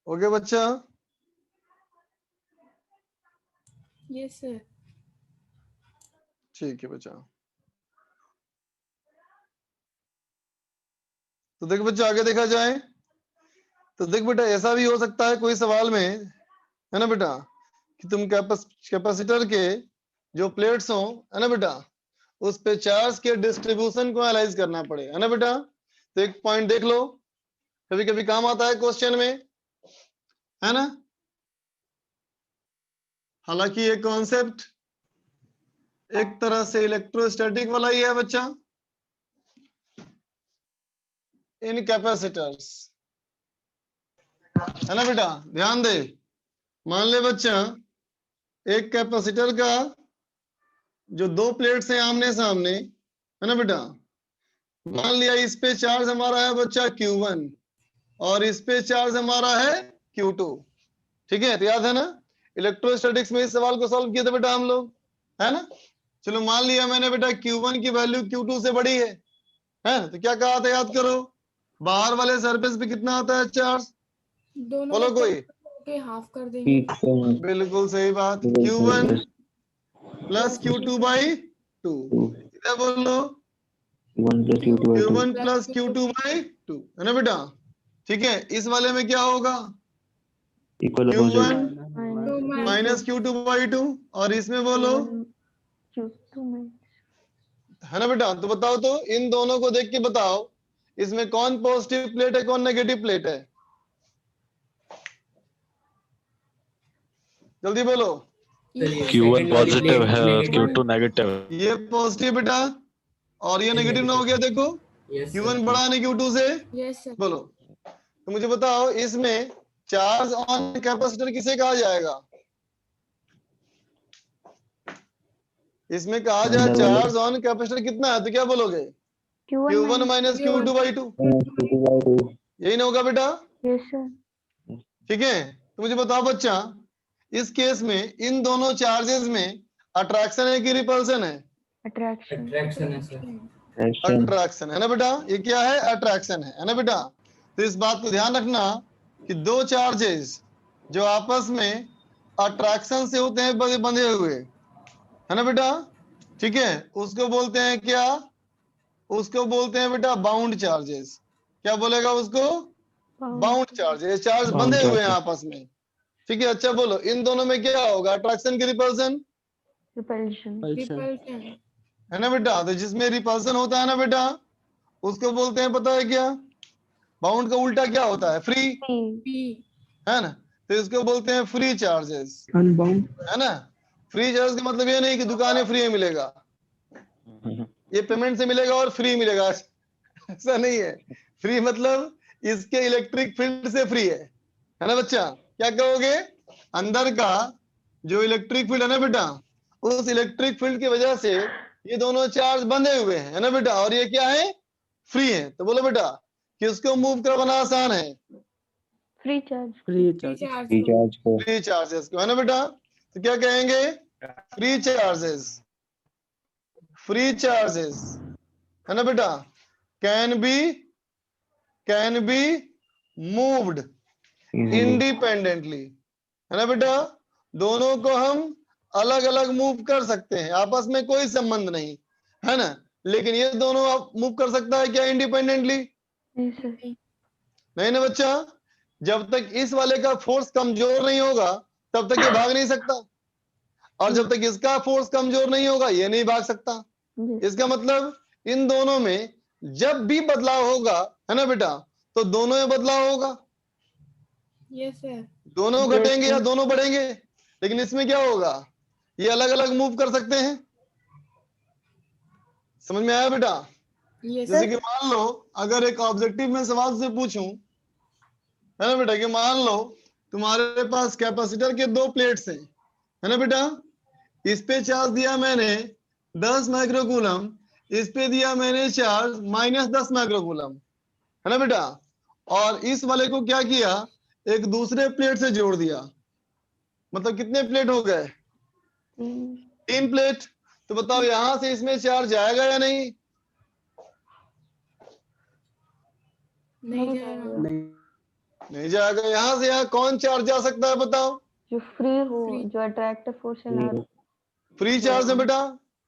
ओके बच्चा, यस सर। ठीक है बच्चा। तो देख बच्चा, आगे देखा जाए तो देख बेटा, ऐसा भी हो सकता है कोई सवाल में, है ना बेटा, कि तुम कैपेसिटर के जो प्लेट्स हो, है ना बेटा, उस पे चार्ज के डिस्ट्रीब्यूशन को एनालाइज करना पड़े, है ना बेटा। तो एक पॉइंट देख लो, कभी कभी काम आता है क्वेश्चन में, है ना। हालांकि ये कॉन्सेप्ट एक तरह से इलेक्ट्रोस्टैटिक वाला ही है बच्चा, इन कैपेसिटर्स, है ना बेटा। ध्यान दे, मान ले बच्चा, एक कैपेसिटर का जो दो प्लेट्स हैं आमने सामने, है ना बेटा, मान लिया इस पे चार्ज हमारा है बच्चा Q1 और इस पे चार्ज हमारा है Q2, ठीक है। तो याद है ना, इलेक्ट्रोस्टैटिक्स में इस सवाल को सॉल्व किया था बेटा हम लोग, है ना। चलो मान लिया मैंने बेटा Q1 की वैल्यू Q2 से बड़ी है, तो क्या कहा था याद करो, बाहर वाले सरफेस पे कितना आता है चार्ज, दोनों बोलो कोई। के हाफ कर देंगे। बिल्कुल सही बात, Q1 प्लस Q2 बाई 2, क्या बोलो, Q1 प्लस Q2 बाई 2, है ना बेटा। ठीक है, इस वाले में क्या होगा, Q1 माइनस Q2 बाई 2, और इसमें बोलो, है ना बेटा। तो बताओ तो, इन दोनों को देख के बताओ, इसमें कौन पॉजिटिव प्लेट है कौन नेगेटिव प्लेट है, जल्दी बोलो। Q1 पॉजिटिव है और Q2 नेगेटिव। ये पॉजिटिव बेटा और ये नेगेटिव ना हो गया, देखो Q1 बड़ा है Q2 से, यस सर। बोलो। तो मुझे बताओ, इसमें चार्ज ऑन कैपेसिटर किसे कहा जाएगा? इसमें कहा जाए चार्ज ऑन कैपेसिटर कितना है, तो क्या बोलोगे? Q1 माइनस Q2/2, यही ना होगा बेटा? Yes sir. ठीक है, तो मुझे बताओ बच्चा, इस केस में इन दोनों चार्जेस में अट्रैक्शन है कि रिपल्सन है? अट्रैक्शन। अट्रैक्शन है सर। अट्रैक्शन है ना बेटा, ये क्या है? अट्रैक्शन है ना बेटा? तो इस बात को ध्यान रखना कि दो चार्जेस जो आपस में अट्रैक्शन से होते हैं बंधे हुए, है ना बेटा? ठीक है, उसको बोलते हैं क्या? उसको बोलते हैं बेटा बाउंड चार्जेस। क्या बोलेगा उसको? Bound charges. चार्ज बंधे हुए हैं आपस में। ठीक है, अच्छा बोलो, इन दोनों में क्या होगा? अट्रैक्शन की रिपल्सन? रिपल्शन। रिपल्शन। है ना बेटा? तो जिसमें रिपल्सन होता है ना बेटा, उसको बोलते हैं, पता है क्या? बाउंड का उल्टा क्या होता है? Free, P. है ना? तो इसको बोलते हैं फ्री चार्जेस, अनबाउंड। है ना? फ्री चार्ज का मतलब ये नहीं कि दुकानें फ्री में मिलेगा, ये पेमेंट से मिलेगा और फ्री मिलेगा, ऐसा नहीं है। फ्री मतलब इसके इलेक्ट्रिक फील्ड से फ्री है ना बच्चा? क्या कहोगे? अंदर का जो इलेक्ट्रिक फील्ड है ना बेटा, उस इलेक्ट्रिक फील्ड की वजह से ये दोनों चार्ज बंधे हुए हैं, है ना बेटा? और ये क्या है? फ्री है। तो बोलो बेटा, किसको मूव करवाना आसान है? Free charge. फ्री चार्ज को। फ्री चार्जेस को, है ना बेटा? तो क्या कहेंगे? Free charges. फ्री चार्जेस, है ना बेटा? कैन बी मूव्ड इंडिपेंडेंटली, है ना बेटा? दोनों को हम अलग अलग मूव कर सकते हैं, आपस में कोई संबंध नहीं, है ना? लेकिन ये दोनों आप मूव कर सकता है क्या इंडिपेंडेंटली? नहीं सर। नहीं ना बच्चा? जब तक इस वाले का फोर्स कमजोर नहीं होगा तब तक ये भाग नहीं सकता, और जब तक इसका फोर्स कमजोर नहीं होगा ये नहीं भाग सकता। इसका मतलब इन दोनों में जब भी बदलाव होगा, है ना बेटा, तो दोनों में बदलाव होगा। Yes sir. दोनों घटेंगे या दोनों बढ़ेंगे, लेकिन इसमें क्या होगा? ये अलग अलग मूव कर सकते हैं। समझ में आया बेटा? यस जैसे कि मान लो अगर एक ऑब्जेक्टिव में सवाल से पूछूं, है ना बेटा, कि मान लो तुम्हारे पास कैपेसिटर के दो प्लेट्स हैं, है ना बेटा? इस पे चार्ज दिया मैंने 10 माइक्रोकूलम, इस पे दिया मैंने चार्ज -10 माइक्रोकूलम, है ना बेटा? और इस वाले को क्या किया? एक दूसरे प्लेट से जोड़ दिया, मतलब कितने प्लेट हो गए? 3 प्लेट। तो बताओ यहां से इसमें चार्ज जाएगा या नहीं? नहीं जाएगा। नहीं जाएगा। यहां से यहाँ कौन चार्ज जा सकता है बताओ? जो फ्री हो, जो अट्रैक्टिव फोर्स है ना। फ्री चार्ज है बेटा।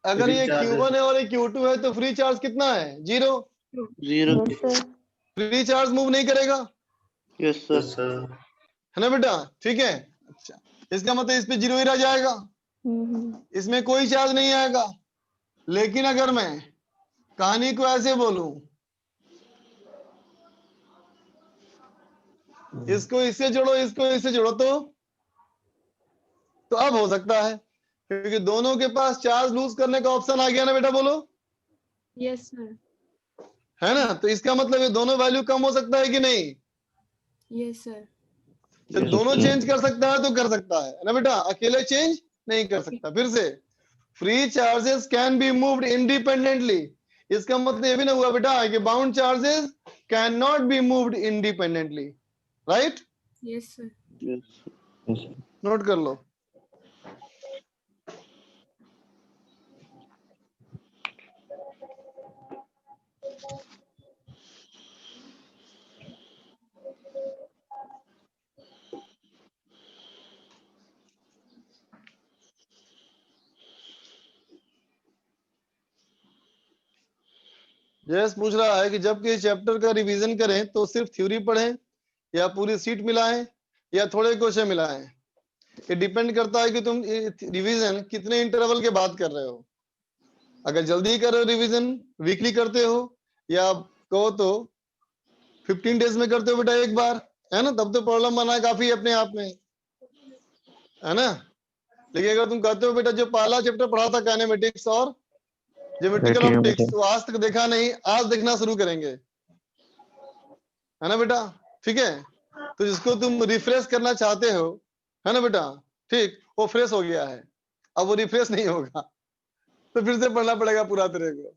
अगर फ्री ये चार्ज है। Q1 है और ये Q2 है तो फ्री चार्ज कितना है? 0। Zero. Yes sir. Free charge move नहीं करेगा, यस सर। है ना बेटा? ठीक है, अच्छा, इसका मतलब इस पे 0 ही रह जाएगा, इसमें कोई चार्ज नहीं आएगा। लेकिन अगर मैं कहानी को ऐसे बोलूं, इसको इससे जोड़ो, इसको इससे जोड़ो, तो अब हो सकता है, क्योंकि दोनों के पास चार्ज लूज करने का ऑप्शन आ गया ना बेटा, बोलो। Yes sir. है ना? तो इसका मतलब ये दोनों वैल्यू कम हो सकता है कि नहीं? Yes sir. जब दोनों चेंज कर सकता है तो कर सकता है ना बेटा, अकेले चेंज नहीं कर सकता। फिर से, free charges can be moved independently, इसका मतलब ये भी ना हुआ बेटा कि bound charges can not be moved independently, right? Yes sir. Note कर लो। जयस पूछ रहा है कि जब किसी चैप्टर का रिवीजन करें तो सिर्फ थ्योरी पढ़ें या पूरी सीट मिलाएं या थोड़े क्वेश्चन मिलाएं। ये डिपेंड करता है कि तुम रिवीजन कितने इंटरवल के बाद कर रहे हो। अगर जल्दी कर रहे हो रिवीजन, वीकली करते हो, या कहो तो 15 डेज में करते हो बेटा एक बार, है ना, तब तो प्रॉब्लम बना है काफी अपने आप में, है ना? लेकिन अगर तुम कहते हो बेटा जो पहला चैप्टर पढ़ा था काइनेमेटिक्स और ज्योमेट्रिकल ऑप्टिक्स, तो आज तक देखा नहीं, आज देखना शुरू करेंगे, है ना बेटा? ठीक है, तो जिसको तुम रिफ्रेश करना चाहते हो, है ना बेटा, ठीक, वो फ्रेश हो गया है, अब वो रिफ्रेश नहीं होगा, तो फिर से पढ़ना पड़ेगा पूरा तरह को।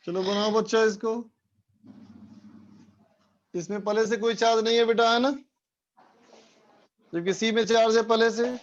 चलो बनाओ बच्चा इसको। इसमें पहले से कोई चार्ज नहीं है बेटा, है ना, जबकि सी में चार्ज है पहले से।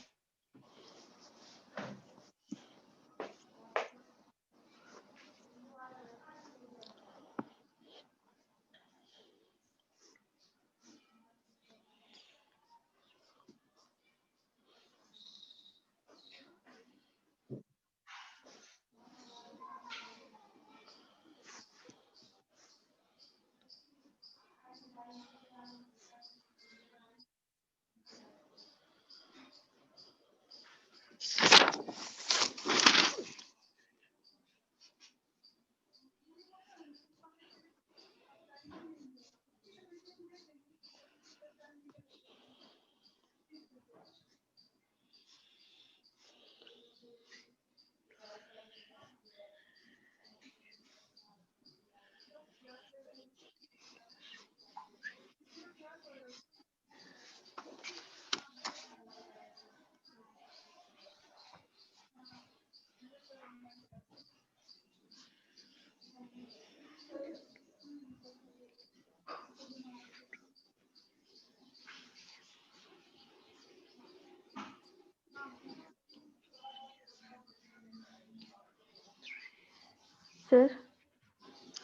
सर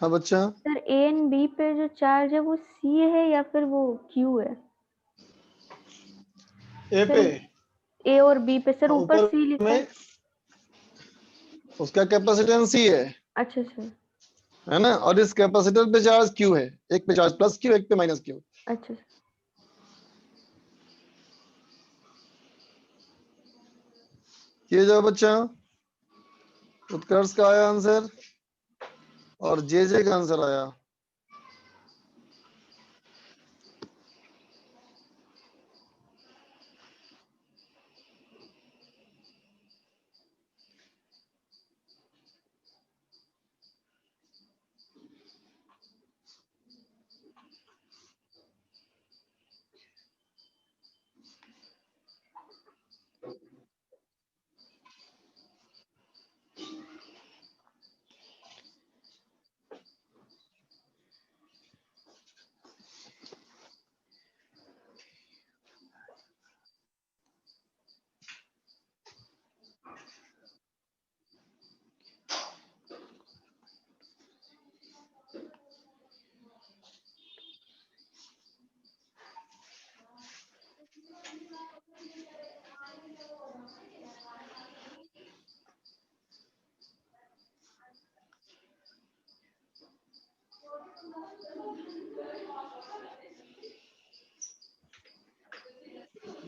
हाँ बच्चा, सर ए एंड बी पे जो चार्ज है वो सी है या फिर वो क्यू है? ए पे, ए और बी पे सर ऊपर ऊपर सी लिखा में है। उसका कैपेसिटेंस सी है अच्छा सर, है ना, और इस कैपेसिटर पे चार्ज क्यू है, एक पे चार्ज प्लस क्यू, एक पे माइनस क्यू। अच्छा सर। ये जो बच्चा, उत्कर्ष का आया आंसर और जे का आंसर आया।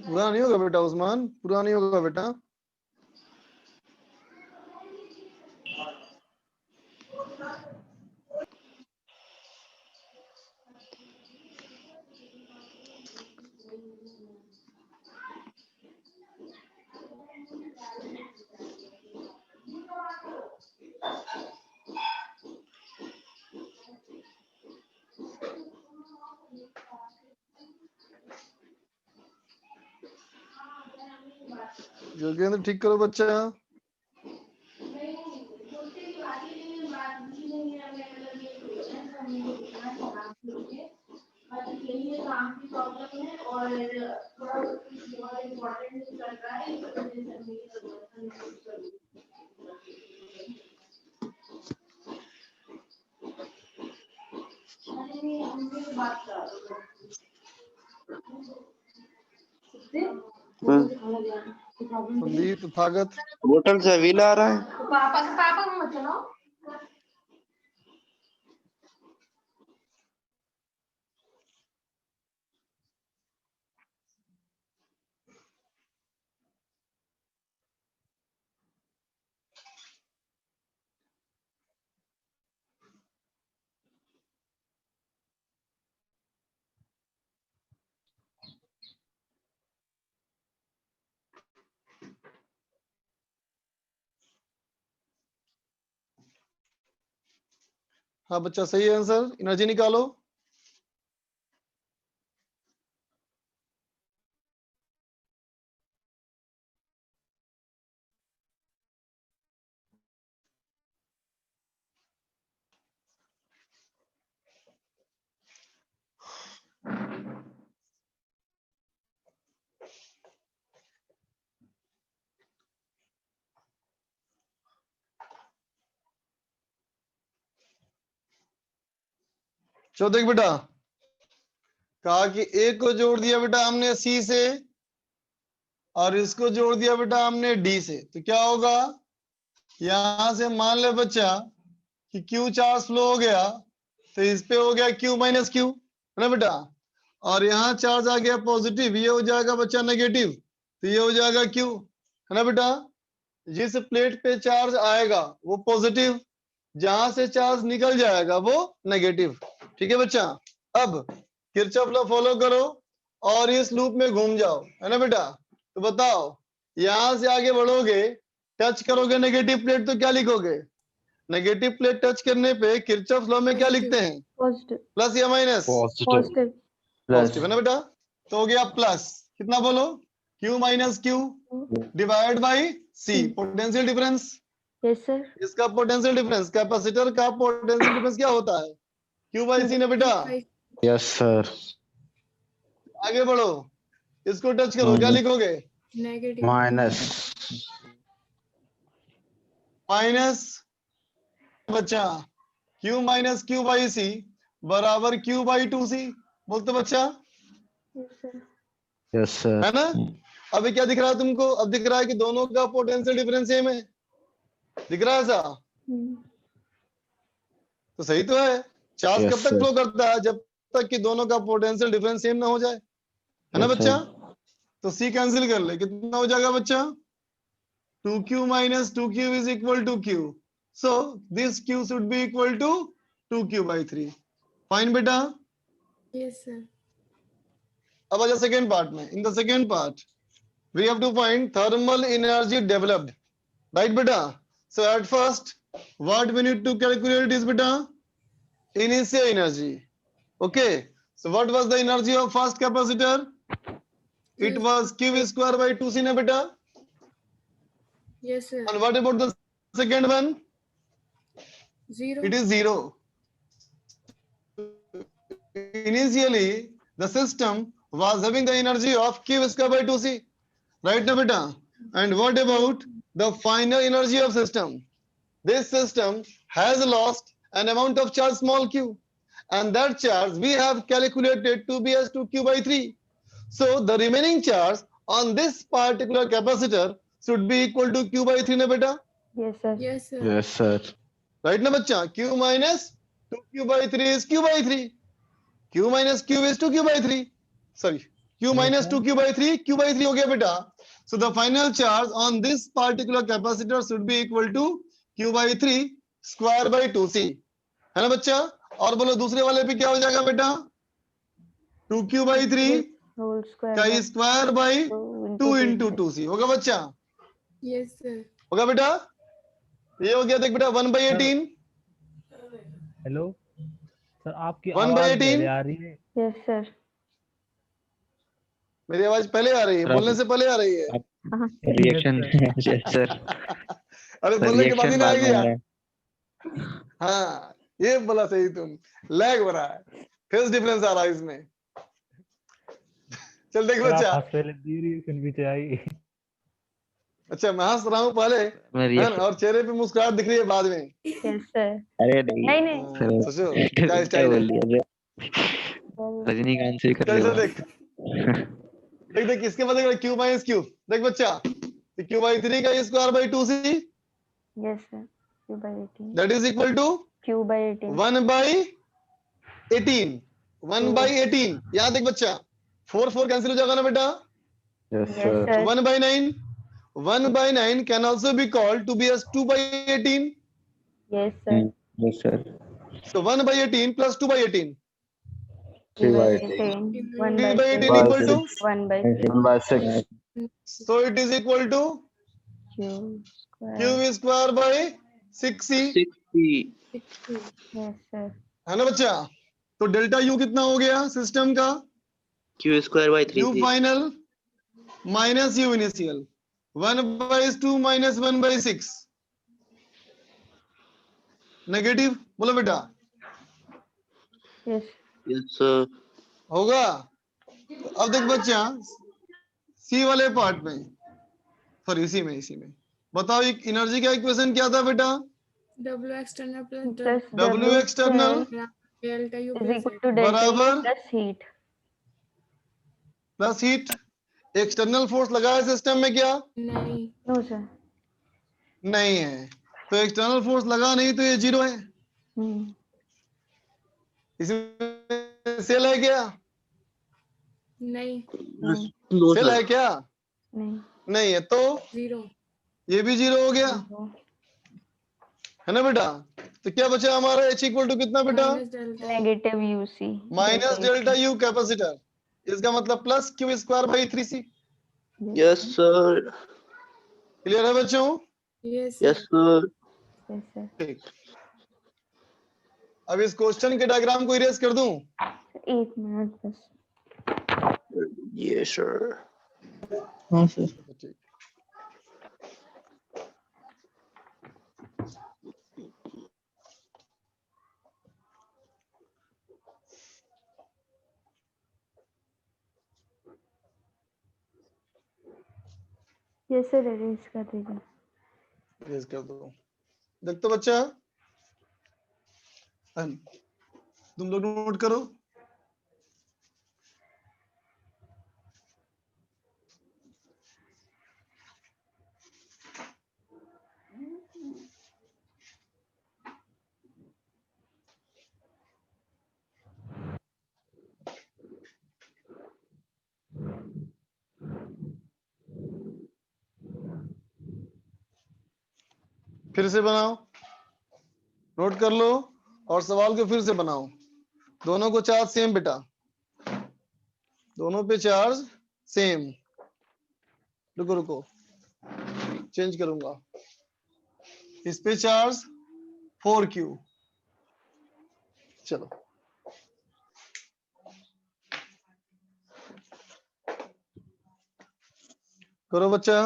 पूरा नहीं होगा बेटा उस्मान, पूरा नहीं होगा बेटा। योगेंद्र ठीक करो बच्चा। संदीप तथागत होटल से अवीला आ रहा है। हाँ बच्चा सही है आंसर। एनर्जी निकालो। चलो देख बेटा, कहा कि ए को जोड़ दिया बेटा हमने सी से और इसको जोड़ दिया बेटा हमने डी से, तो क्या होगा, यहां से मान ले बच्चा कि क्यू चार्ज फ्लो हो गया, तो इस पे हो गया क्यू माइनस क्यू, है ना बेटा, और यहाँ चार्ज आ गया पॉजिटिव, ये हो जाएगा बच्चा नेगेटिव, तो ये हो जाएगा क्यू, है ना बेटा। जिस प्लेट पे चार्ज आएगा वो पॉजिटिव, जहां से चार्ज निकल जाएगा वो नेगेटिव। ठीक है बच्चा। अब किरचॉफ लॉ फॉलो करो और इस लूप में घूम जाओ, है ना बेटा। तो बताओ, यहां से आगे बढ़ोगे, टच करोगे नेगेटिव प्लेट तो क्या लिखोगे, नेगेटिव प्लेट टच करने पे किरचॉफ लॉ में क्या लिखते हैं, पॉजिटिव। प्लस या माइनस, पॉजिटिव। पॉजिटिव, है ना बेटा। तो हो गया प्लस, कितना बोलो, Q minus Q divide by C, potential difference. Yes sir. इसका पोटेंशियल डिफरेंस, कैपेसिटर का पोटेंशियल डिफरेंस क्या होता है, Q बाई सी ना बेटा। Yes sir. आगे बढ़ो, इसको टच करो, क्या लिखोगे, नेगेटिव। माइनस। माइनस बच्चा Q minus Q by C बराबर Q बाई टू सी, बोलते बच्चा, यस सर। है ना। अभी क्या दिख रहा है तुमको, अब दिख रहा है कि दोनों का पोटेंशियल डिफरेंस सेम है, दिख रहा है ऐसा, तो सही तो है। चार्ज Yes, कब तक sir. फ्लो करता है, जब तक कि दोनों का पोटेंशियल डिफरेंस सेम ना हो जाए, है ना Yes, बच्चा। sir. तो सी कैंसिल कर ले, कितना हो जाएगा बच्चा, 2q minus 2q is equal to q, so this q should be equal to 2q by 3। Fine बेटा। Yes sir. अब आजा सेकेंड पार्ट में। In the second part we have to find thermal energy developed, right बेटा। So at first what we need to calculate is बेटा initial energy. Okay, so what was the energy of first capacitor, it was q square by 2c na beta. Yes sir. And what about the second one, Zero. it is 0. Initially the system was having the energy of q square by 2c, right na beta. And what about the final energy of system, this system has lost an amount of charge small q, and that charge we have calculated to be as 2q by 3. So the remaining charge on this particular capacitor should be equal to q by 3 na beta, yes sir. Yes sir. Yes, sir. right na bachcha. Q minus 2q by 3 is q by 3, q minus q is 2q by 3, sorry, q minus 2q by 3, q by 3 ho gaya beta. So the final charge on this particular capacitor should be equal to q by 3 square by 2c, है ना बच्चा। और बोलो दूसरे वाले पे क्या हो जाएगा बेटा, 2q by 3 होल का square square by 2 into 2c होगा बच्चा, Yes sir. होगा बेटा। ये हो गया, देख बेटा 1 by 18, हेलो सर, आपकी 1 by आवाज 18, पहले आ रही है। Yes sir. मेरी आवाज पहले आ रही है, सर, बोलने से पहले आ रही है। आप रिएक्शन सर अरे बोलने के बाद ही रिएक्शन ना बाद आएगी में हो यार। रहा है। हाँ ये बोला सही तुम, लैग हो रहा है, फेज डिफरेंस आ रहा है इसमें। चल देख सर आप बच्चा, हंस पहले दी रिएक्शन पीछे आई। अच्छा मैं हंस रहा हूँ पहले मैं है ना, रिएक्शन और चेहरे पे मुस्कुराहट दिख रही है बाद में। Yes sir. अरे नहीं नहीं नहीं सर सोचो क्या क्या स्टाइल है। बोल दिया सर, रजनीकांत से कर चल ले चल बात। देख देख देख इसके बाद क्यू माइनस क्यू, देख बच्चा क्यू बाई 3 का square by 2c yes sir, Q by 18, that is equal to Q by 18, 1 by 18, 1 by 18। यहाँ देख बच्चा 4 4 कैंसिल हो जाएगा ना बेटा, yes yes sir so sir, 1 by 9, 1 by 9 can also be called to be as 2 by 18, yes sir, yes sir so 1 by 18 plus 2 by 18, 3 by 3/8 18, 1 3 by by 18 6, equal to, 1 by 6, 1/6 so it is equal to Q q square, square by 6c, 60 yes sir, है ना बच्चा। तो डेल्टा u कितना हो गया सिस्टम का, q square by u 3c final minus u initial, 1 by 2 minus 1 by 6, negative बोलो बेटा, यस yes sir होगा। तो अब देख बच्चा सी वाले पार्ट में, सॉरी इसी में बताओ एक एनर्जी का इक्वेशन क्या था बेटा, W external plus plus W external delta U is plus equal Z. To delta U बराबर plus heat, plus heat, external force लगा है सिस्टम में क्या, नहीं, नो सर, नहीं है, तो एक्सटर्नल फोर्स लगा नहीं तो ये जीरो है, इसमें सेल है क्या, नहीं, no सेल sir है क्या, नहीं, नहीं है, तो 0, ये भी जीरो हो गया, जीरो, है ना बेटा। तो क्या बचा हमारा h इक्वल टू कितना बेटा, minus delta negative UC, minus delta U capacitor, इसका मतलब plus Q square by 3c। yes sir clear है बच्चों, yes yes sir, sir yes sir, ठीक। अब इस क्वेश्चन के डायग्राम को इरेज कर दूं, एक मिनट बस, yes sir ठीक। यस सर, अरेंज कर दीजिए, इरेज कर दो। देख तो बच्चा, तुम लोग नोट करो, फिर से बनाओ, नोट कर लो और सवाल को फिर से बनाओ। दोनों को चार्ज सेम बेटा, दोनों पे चार्ज सेम। रुको रुको चेंज करूंगा, इस पे चार्ज 4q, चलो करो बच्चा।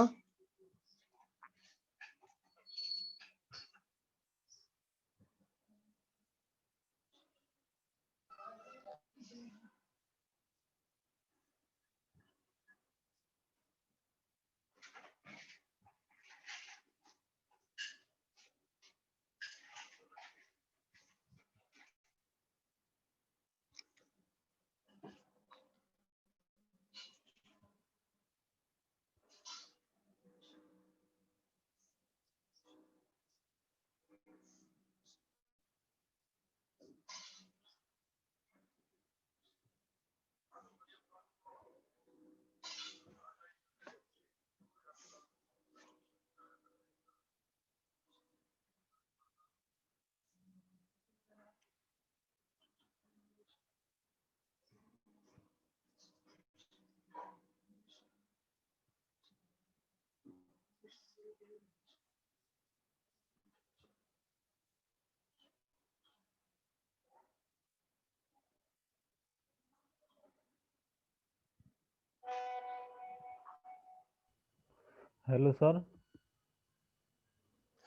Hello sir.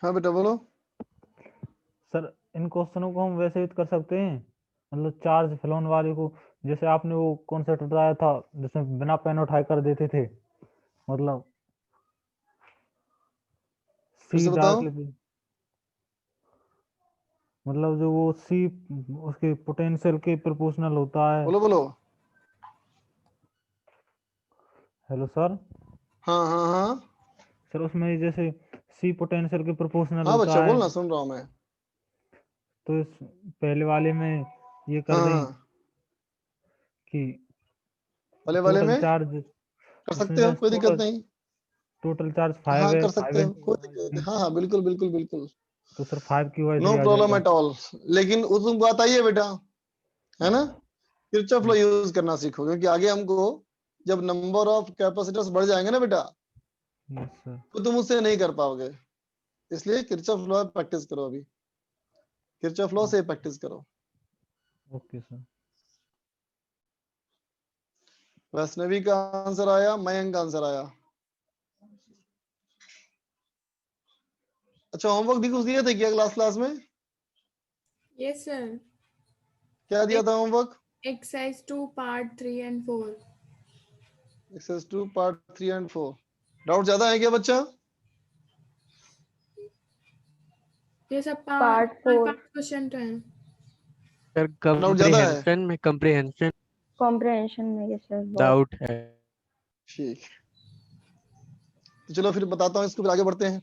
हाँ बेटा बोलो। सर इन क्वेश्चनों को हम वैसे भी कर सकते हैं, मतलब चार्ज फ्लोन वाले को, जैसे आपने वो कॉन्सेप्ट बताया था जिसमें बिना पेन उठाए कर देते थे, मतलब फिर सी से बताओ। डायरेक्टली, मतलब जो वो सी उसके पोटेंशियल के प्रोपोर्शनल होता है। बोलो बोलो। Hello sir. हाँ हाँ हाँ सर उसमें जैसे सी पोटेंशियल के प्रोपोर्शनल हाँ बच्चा होता है, बोलना, सुन रहा हूँ मैं। तो इस पहले वाले में ये कर हाँ दें हाँ कि वाले वाले टोटल में चार्ज, कर उसमें सकते हो, से कोई दिक्कत टोटल नहीं। टोटल चार्ज 5 हाँ है, कर 5 सकते हो, इंटू कोई वाई दिक्कत नहीं। 3, हाँ हाँ बिल्कुल बिल्कुल बिल्कुल। तो सर 5 Q/3 नो आ प्रॉब्लम जाएगा। At all. लेकिन उसमें बात आई है बेटा, है ना, किरचॉफ लॉ यूज करना सीखो, क्योंकि आगे हमको जब नंबर ऑफ कैपेसिटर्स बढ़ जाएंगे ना बेटा, यस सर। तो तुम उससे नहीं कर पाओगे। इसलिए किरचॉफ लॉ प्रैक्टिस करो अभी, किरचॉफ लॉ से प्रैक्टिस करो। Okay sir. वैष्णवी का आंसर आया, मयंक का आंसर आया। अच्छा होमवर्क भी कुछ दिए थे क्या क्लास में? Yes, sir. क्या दिया था homework? Exercise 2, part 3 and 4. Exercise 2 part 3 and 4। Doubt ज्यादा है क्या बच्चा? ये सब Part पांच 4 पांच क्वेश्चन तो हैं। सर डाउट ज्यादा है? कंप्रीहेंशन कॉम्प्रहेंशन में ये सर बहुत डाउट है। ठीक, तो चलो फिर बताता हूँ इसको, फिर आगे बढ़ते हैं।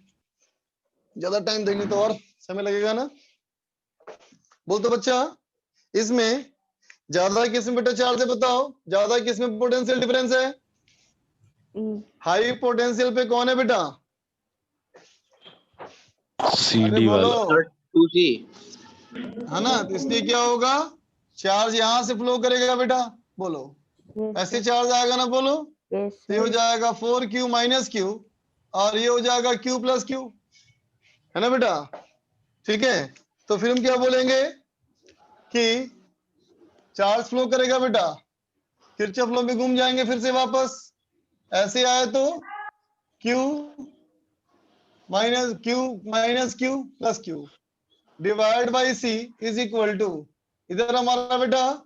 ज्यादा टाइम देंगे तो और समय लगेगा ना। बोल तो बच्चा, इसमें ज्यादा किसमें बेटा चार्ज है बताओ, ज्यादा किसमें पोटेंशियल डिफरेंस है? हाई पोटेंशियल पे कौन है बेटा? अरे CD बोलो, वाला। 2C। है ना, तो इसलिए क्या होगा, चार्ज यहां से फ्लो करेगा बेटा। बोलो, यस ऐसे सर चार्ज आएगा ना, बोलो। यस तो ये हो सर जाएगा 4Q माइनस क्यू, और ये हो जाएगा Q प्लस क्यू, है ना बेटा। ठीक है, तो फिर हम क्या बोलेंगे कि चार्ज फ्लो करेगा बेटा, किरचॉफ लॉ में घूम जाएंगे फिर से वापस। ऐसे आए तो Q minus Q plus Q divide by C is equal to, इधर हमारा बेटा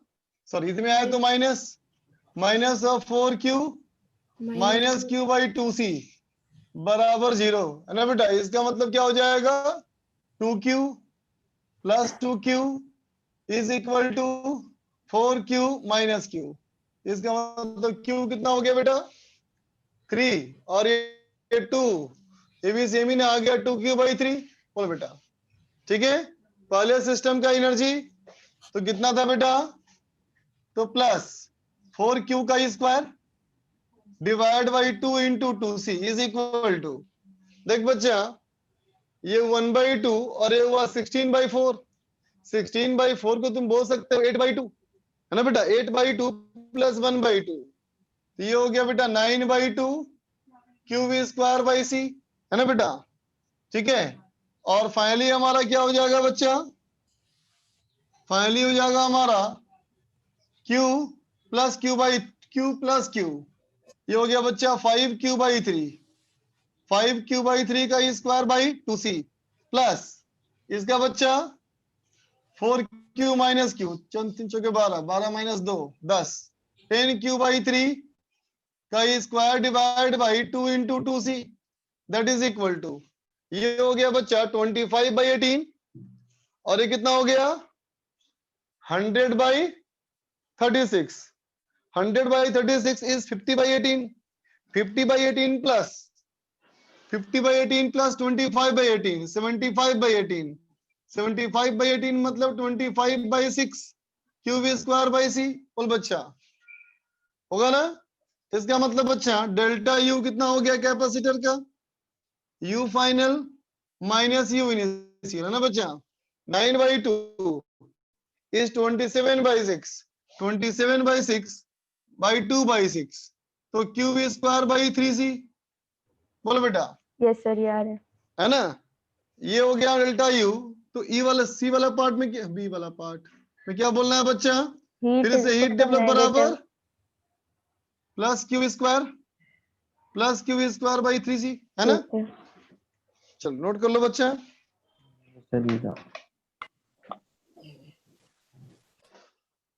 सॉरी इसमें आए तो minus of 4Q minus Q by 2C बराबर 0, है ना बेटा। इसका मतलब क्या हो जाएगा, 2Q plus 2Q is equal to 4Q minus Q। इसका मतलब Q कितना हो गया बेटा 3, और ये 2, ये भी सेम ही ना आ गया 2Q बाई 3। बोलो बेटा, ठीक है। पहले सिस्टम का एनर्जी तो कितना था बेटा, तो प्लस 4Q का square divide by 2 into 2C is equal to, देख बच्चा ये 1/2 और ये हुआ 16/4। 16/4 को तुम बोल सकते हो 8/2, है ना बेटा। 8/2 प्लस 1/2, तो ये हो गया बेटा 9/2 क्यूब स्क्वायर बाई C, है ना बेटा। ठीक है, और फाइनली हमारा क्या हो जाएगा बच्चा, फाइनली हो जाएगा हमारा Q plus Q by Q plus Q, ये हो गया बच्चा 5Q बाई 3, 5Q बाई 3 का स्क्वायर बाई 2C प्लस इसका बच्चा 4Q माइनस Q, 3 चौके 12, 12 माइनस 2 10, 10Q बाई 3 का square divide by 2 into 2C that is equal to, ये हो गया बच्चा 25/18, और ये कितना हो गया 100/36। 100/36 इज 50/18, 50/18 प्लस 50/18 प्लस 25/18, 75/18, 75/18 मतलब 25/6 क्यूब स्क्वायर बाई C। बोल बच्चा, होगा ना। इसका मतलब बच्चा डेल्टा U कितना हो गया कैपेसिटर का, U final minus U initial, है ना बच्चा। 9/2 इज 27/6, 27/6 बाई 2/6, तो क्यूब स्क्वायर बाई 3C। बोलो बेटा, यस सर यार है है ना। ये हो गया डेल्टा U। तो E वाला C वाला पार्ट में क्या, B वाला पार्ट में क्या बोलना है बच्चा, हीट फिर से हीट इक्वल टू डेवलप बराबर negative plus Q square plus Q square by 3c, है ना? ठीक है चलो नोट कर लो बच्चा। सर लिखा।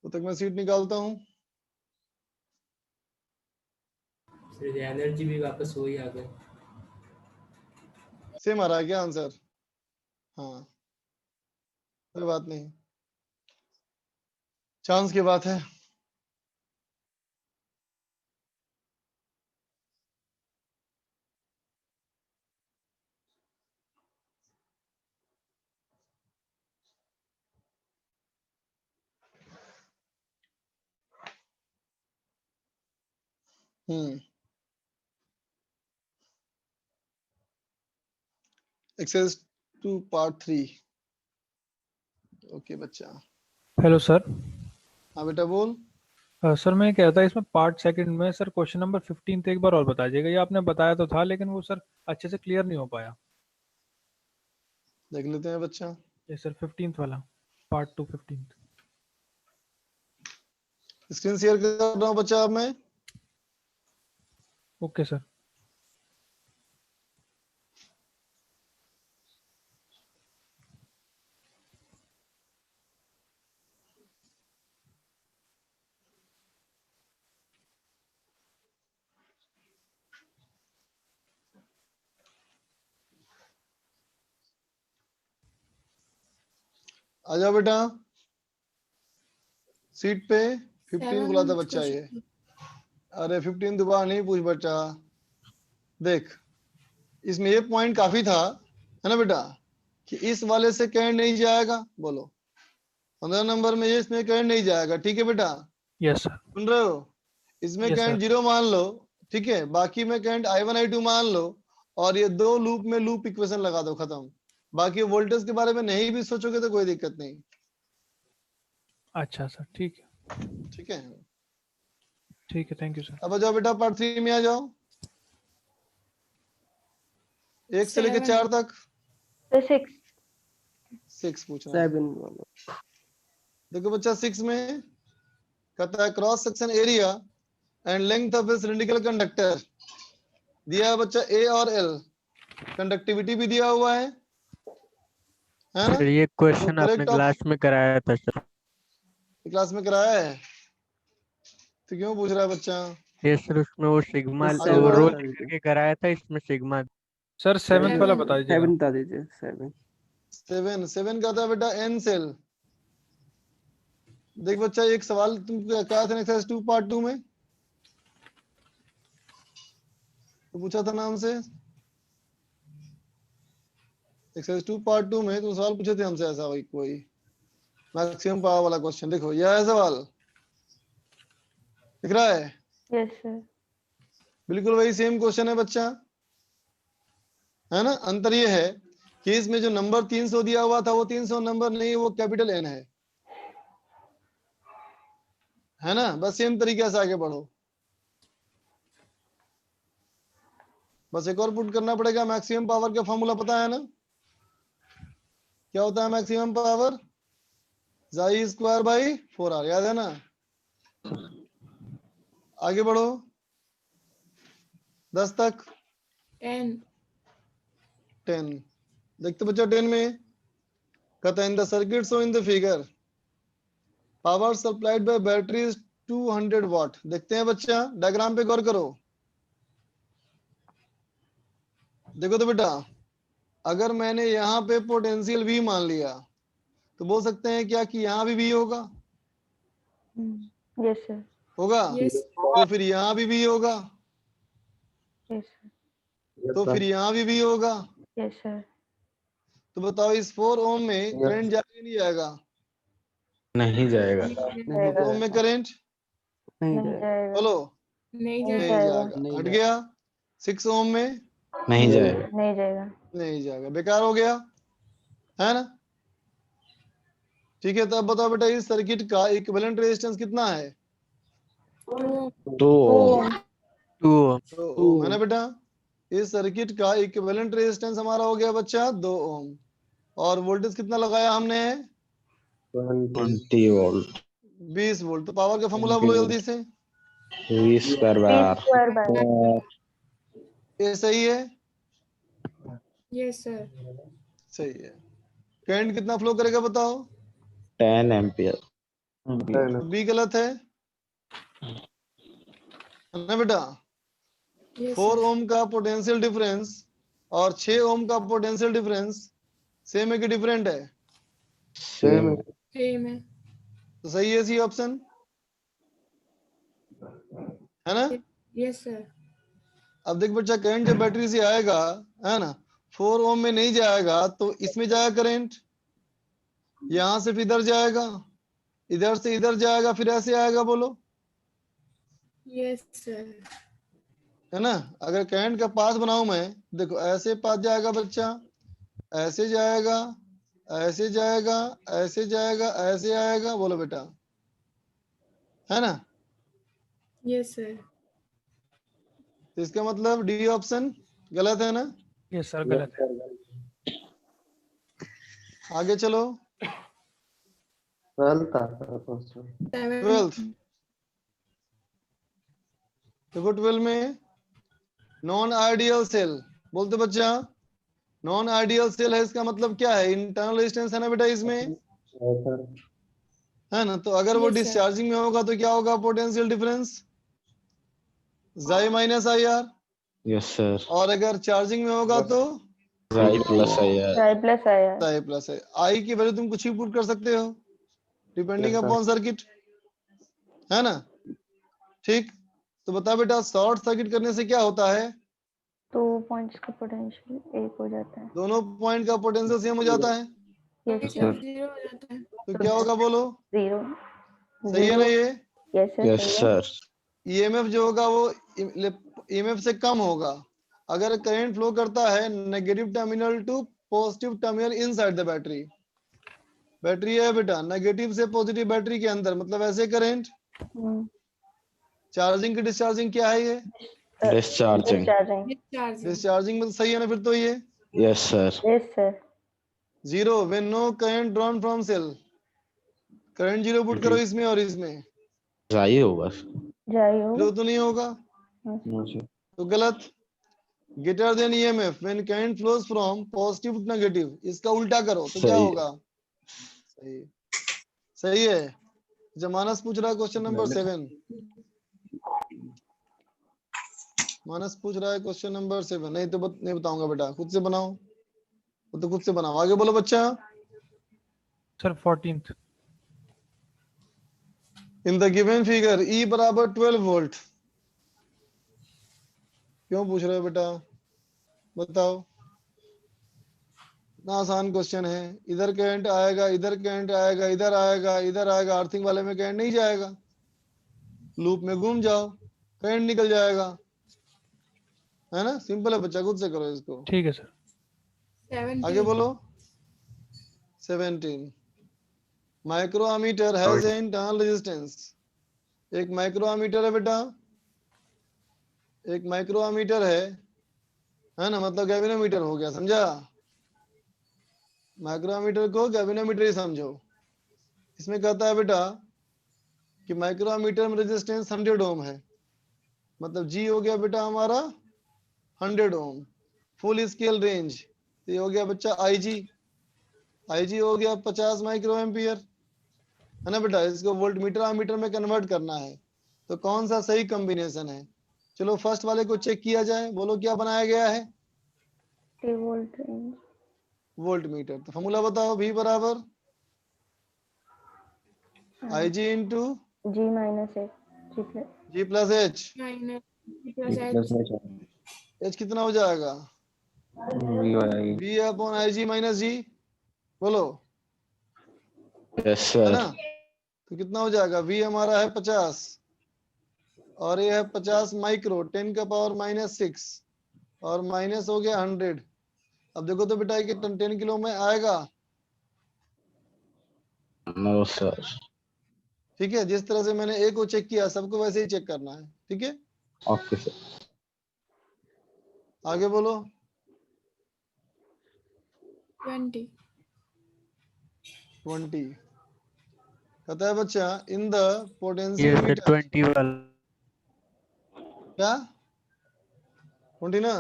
तो तक मैं सीट निकालता हूँ। सर एनर्जी भी वापस वही आ गए। सेम आ रहा है क्या आंसर? हाँ कोई बात नहीं, चांस की बात है। Exercise 2 part 3। ओके बच्चा। Hello sir. हाँ बेटा बोल। सर मैं कह रहा था इसमें पार्ट सेकंड में सर क्वेश्चन नंबर 15 एक बार और बता दीजिएगा। ये आपने बताया तो था लेकिन वो सर अच्छे से क्लियर नहीं हो पाया। देख लेते हैं बच्चा। ये सर 15 वाला पार्ट 2 15। स्क्रीन शेयर कर रहा हूँ बच्चा अब मैं। Okay sir. आ जाओ बेटा सीट पे। 15 खुला था 7th बच्चा ये। question. अरे 15 दोबारा नहीं पूछ बच्चा। देख इसमें ये पॉइंट काफी था, है ना बेटा, कि इस वाले से करंट नहीं जाएगा। बोलो 15 नंबर में ये इसमें करंट नहीं जाएगा। ठीक है बेटा, यस सर। सुन रहे हो? इसमें Yes, करंट sir. 0 मान लो, ठीक है, बाकी में करंट I1 I2 मान लो, और ये दो लूप में लूप इक्वेशन लगा दो, खत्म। बाकी वोल्टेज के बारे में नहीं भी सोचोगे तो कोई दिक्कत नहीं। अच्छा सर ठीक है। ठीक है, ठीक है थैंक यू सर। अब आ जाओ बेटा पार्ट 3 में आ जाओ। 1 से लेकर 4 तक। तो 6 6 पूछ रहा है। 7 देखो बच्चा 6 में कहता है cross section area and length of A cylindrical conductor दिया है बच्चा ए और एल। कंडक्टिविटी भी दिया हुआ है ना? सर ये क्वेश्चन आपने करेक्ट ऑफ क्लास में कराया था सर। क्लास में कराया है तो क्यों पूछ रहा है बच्चा? ये सर उसमें वो सिग्मा आगे वो बढ़ो। रो लिख करके कराया था, इसमें सिग्मा। सर 7th वाला 7. बता दीजिएगा। 7 बता दीजिए 7। 7 का था बेटा एन सेल। देख बच्चा एक सवाल तुम क्या था एक्सरसाइज 2 पार्ट 2 में तो पूछा था नाम से। एक्सरसाइज 2 पार्ट 2 में तुम सवाल पूछे थे हमसे ऐसा वही कोई मैक्सिमम पावर वाला क्वेश्चन। देखो यह है सवाल, दिख रहा है? Yes sir. बिल्कुल वही सेम क्वेश्चन है बच्चा, है ना? अंतर ये है कि इसमें जो नंबर 300 दिया हुआ था वो 300 नंबर नहीं, वो कैपिटल एन है ना? बस सेम तरीके से आगे बढ़ो। बस एक और पुट करना पड़ेगा। मैक्सिमम पावर का फॉर्मूला पता है ना? क्या होता है मैक्सिमम पावर? जाई स्क्वायर बाई 4r, याद है ना? आगे बढ़ो 10 तक। 10. 10 देखते बच्चा 10 में कहता है in the circuit so in the figure power supplied by battery 200 वाट। देखते हैं बच्चा डायग्राम पे गौर करो। देखो तो बेटा अगर मैंने यहाँ पे पोटेंशियल V मान लिया तो बोल सकते हैं क्या कि यहाँ भी V होगा? Yes sir. होगा। Yes. तो फिर यहाँ भी V होगा, यस सर। तो फिर यहाँ भी V होगा। Yes sir. तो बताओ इस 4 ओम में करंट जाएगा नहीं जाएगा? नहीं जाएगा। नहीं 4 ओम में करंट नहीं नहीं जाएगा। जाएगा। बोलो नहीं नहीं नहीं जाएगा. जाएगा। हट गया। 6 ओम में नहीं जाएगा। नहीं जाएगा। नहीं जाएगा, बेकार हो गया, है ना? ठीक है, तो अब बताओ बेटा इस सर्किट का इक्विवेलेंट रेजिस्टेंस कितना है? 2. 2 2 2 ओम, है ना बेटा? इस सर्किट का इक्विवेलेंट रेजिस्टेंस हमारा हो गया बच्चा 2 ओम। और वोल्टेज कितना लगाया हमने? 20 वोल्ट। 20 वोल्ट। तो पावर का फॉर्मूला बोलो जल्दी से। V square by B R। Square by ये सही है? Yes, sir. सही है। करंट कितना फ्लो करेगा बताओ? 10 एम्पियर। बी गलत है ना बेटा? Yes, 4 sir. ओम का पोटेंशियल डिफरेंस और 6 ओम का पोटेंशियल डिफरेंस सेम है कि डिफरेंट है? सेम। Same है। तो सही है सी ऑप्शन, है ना? Yes, sir. अब देख बच्चा, करंट जब बैटरी से आएगा, है ना, 4 ओम में नहीं जाएगा तो इसमें जाएगा करंट, यहां से फिर इधर जाएगा, इधर से इधर जाएगा, फिर ऐसे आएगा। बोलो, Yes, sir. है ना? अगर करंट का पाथ बनाऊं मैं, देखो ऐसे पाथ जाएगा बच्चा, ऐसे जाएगा, ऐसे जाएगा, ऐसे जाएगा, ऐसे आएगा। बोलो बेटा, है ना? Yes, sir. तो इसका मतलब डी ऑप्शन गलत है ना? ये सर गलत है। आगे चलो, 12th। देखो 12 में नॉन आइडियल सेल बोलते बच्चा, नॉन आइडियल सेल है, इसका मतलब क्या है? इंटरनल रेजिस्टेंस है ना बेटा इसमें, है ना? तो अगर वो Yes, sir. डिस्चार्जिंग में होगा तो क्या होगा? पोटेंशियल डिफरेंस जाई minus I R, yes sir. और अगर चार्जिंग में होगा तो I plus I R. I plus आया। आई प्लस है। आई की वैल्यू तुम कुछ भी पुट कर सकते हो डिपेंडिंग अपॉन सर्किट, है ना? ठीक, तो बता बेटा, शॉर्ट सर्किट करने से क्या होता है? 2 पॉइंट्स का पोटेंशियल एक हो जाता है। दोनों पॉइंट का पोटेंशियल सेम हो जाता है, यस Zero सर। zero हो जाता है। तो क्या होगा? बोलो, 0 सही है ना ये? यस सर यस सही है। सर। ईएमएफ जो होगा वो ईएमएफ से कम होगा अगर करंट फ्लो करता है negative terminal to positive terminal inside the battery. Battery है बेटा, नेगेटिव से पॉजिटिव बैटरी के अंदर, मतलब ऐसे करंट। चार्जिंग की डिस्चार्जिंग क्या है ये? डिस्चार्जिंग। डिस्चार्जिंग। Discharging. डिस्चार्जिंग में सही है ना फिर तो ये? Yes sir. Yes sir. 0 when no current drawn from cell. Current 0 put करो इसमें और इसमें, जाई होगा। जाई हो। 0 तो नहीं होगा, तो गलत। Greater than EMF when current flows from positive to negative, इसका उल्टा करो तो क्या सही। होगा? सही, सही है। जब मानस पूछ रहा है क्वेश्चन नंबर 7, मानस पूछ रहा है क्वेश्चन नंबर 7, नहीं तो नहीं बताऊंगा बेटा, खुद से बनाओ, वो तो खुद से बनाओ। आगे बोलो बच्चा। Sir 14th। In the given figure E बराबर 12 वोल्ट, क्यों पूछ रहे हो बेटा? बताओ, इतना आसान क्वेश्चन है। इधर करंट आएगा, इधर करंट आएगा, इधर आएगा, इधर आएगा, अर्थिंग वाले में करंट नहीं जाएगा, लूप में घूम जाओ, करंट निकल जाएगा, है ना? सिंपल है बच्चा, खुद से करो इसको। ठीक है सर। 17. आगे बोलो। 17 micrometer has a internal resistance. एक माइक्रोमीटर है बेटा, एक माइक्रोमीटर है ना? मतलब गैल्वेनोमीटर हो गया, समझा? माइक्रोमीटर को गैल्वेनोमीटर ही समझो। इसमें कहता है बेटा कि माइक्रोमीटर में रेजिस्टेंस 100 ओम है, मतलब जी हो गया बेटा हमारा 100 ओम, फुल स्केल रेंज। ये हो गया बच्चा आईजी, आईजी हो गया 50 माइक्रो एम्पियर, है ना बेटा? इसको वोल्टमीटर एमीटर में कन्वर्ट करना है, तो कौन सा सही कॉम्बिनेशन है? चलो फर्स्ट वाले को चेक किया जाए। बोलो क्या बनाया गया है? Volt range. वोल्टमीटर। तो फॉर्मूला बताओ। V बराबर IG into G minus H G plus G plus H। Minus H. H कितना हो जाएगा? V upon IG minus G। बोलो, यस है ना? सर। तो कितना हो जाएगा? V हमारा है 50 और ये है 50 माइक्रो, 10 का पावर माइनस 6 और माइनस हो गया 100। अब देखो तो बेटा कि 10 किलो में आएगा? No sir. ठीक है, जिस तरह से मैंने A को चेक किया, सबको वैसे ही चेक करना है, ठीक है? Okay sir. आगे बोलो। 20. 20 कहता है बच्चा इन द ये सर पोटेंशियोमीटर। 20 वाला। क्या? 20 ना?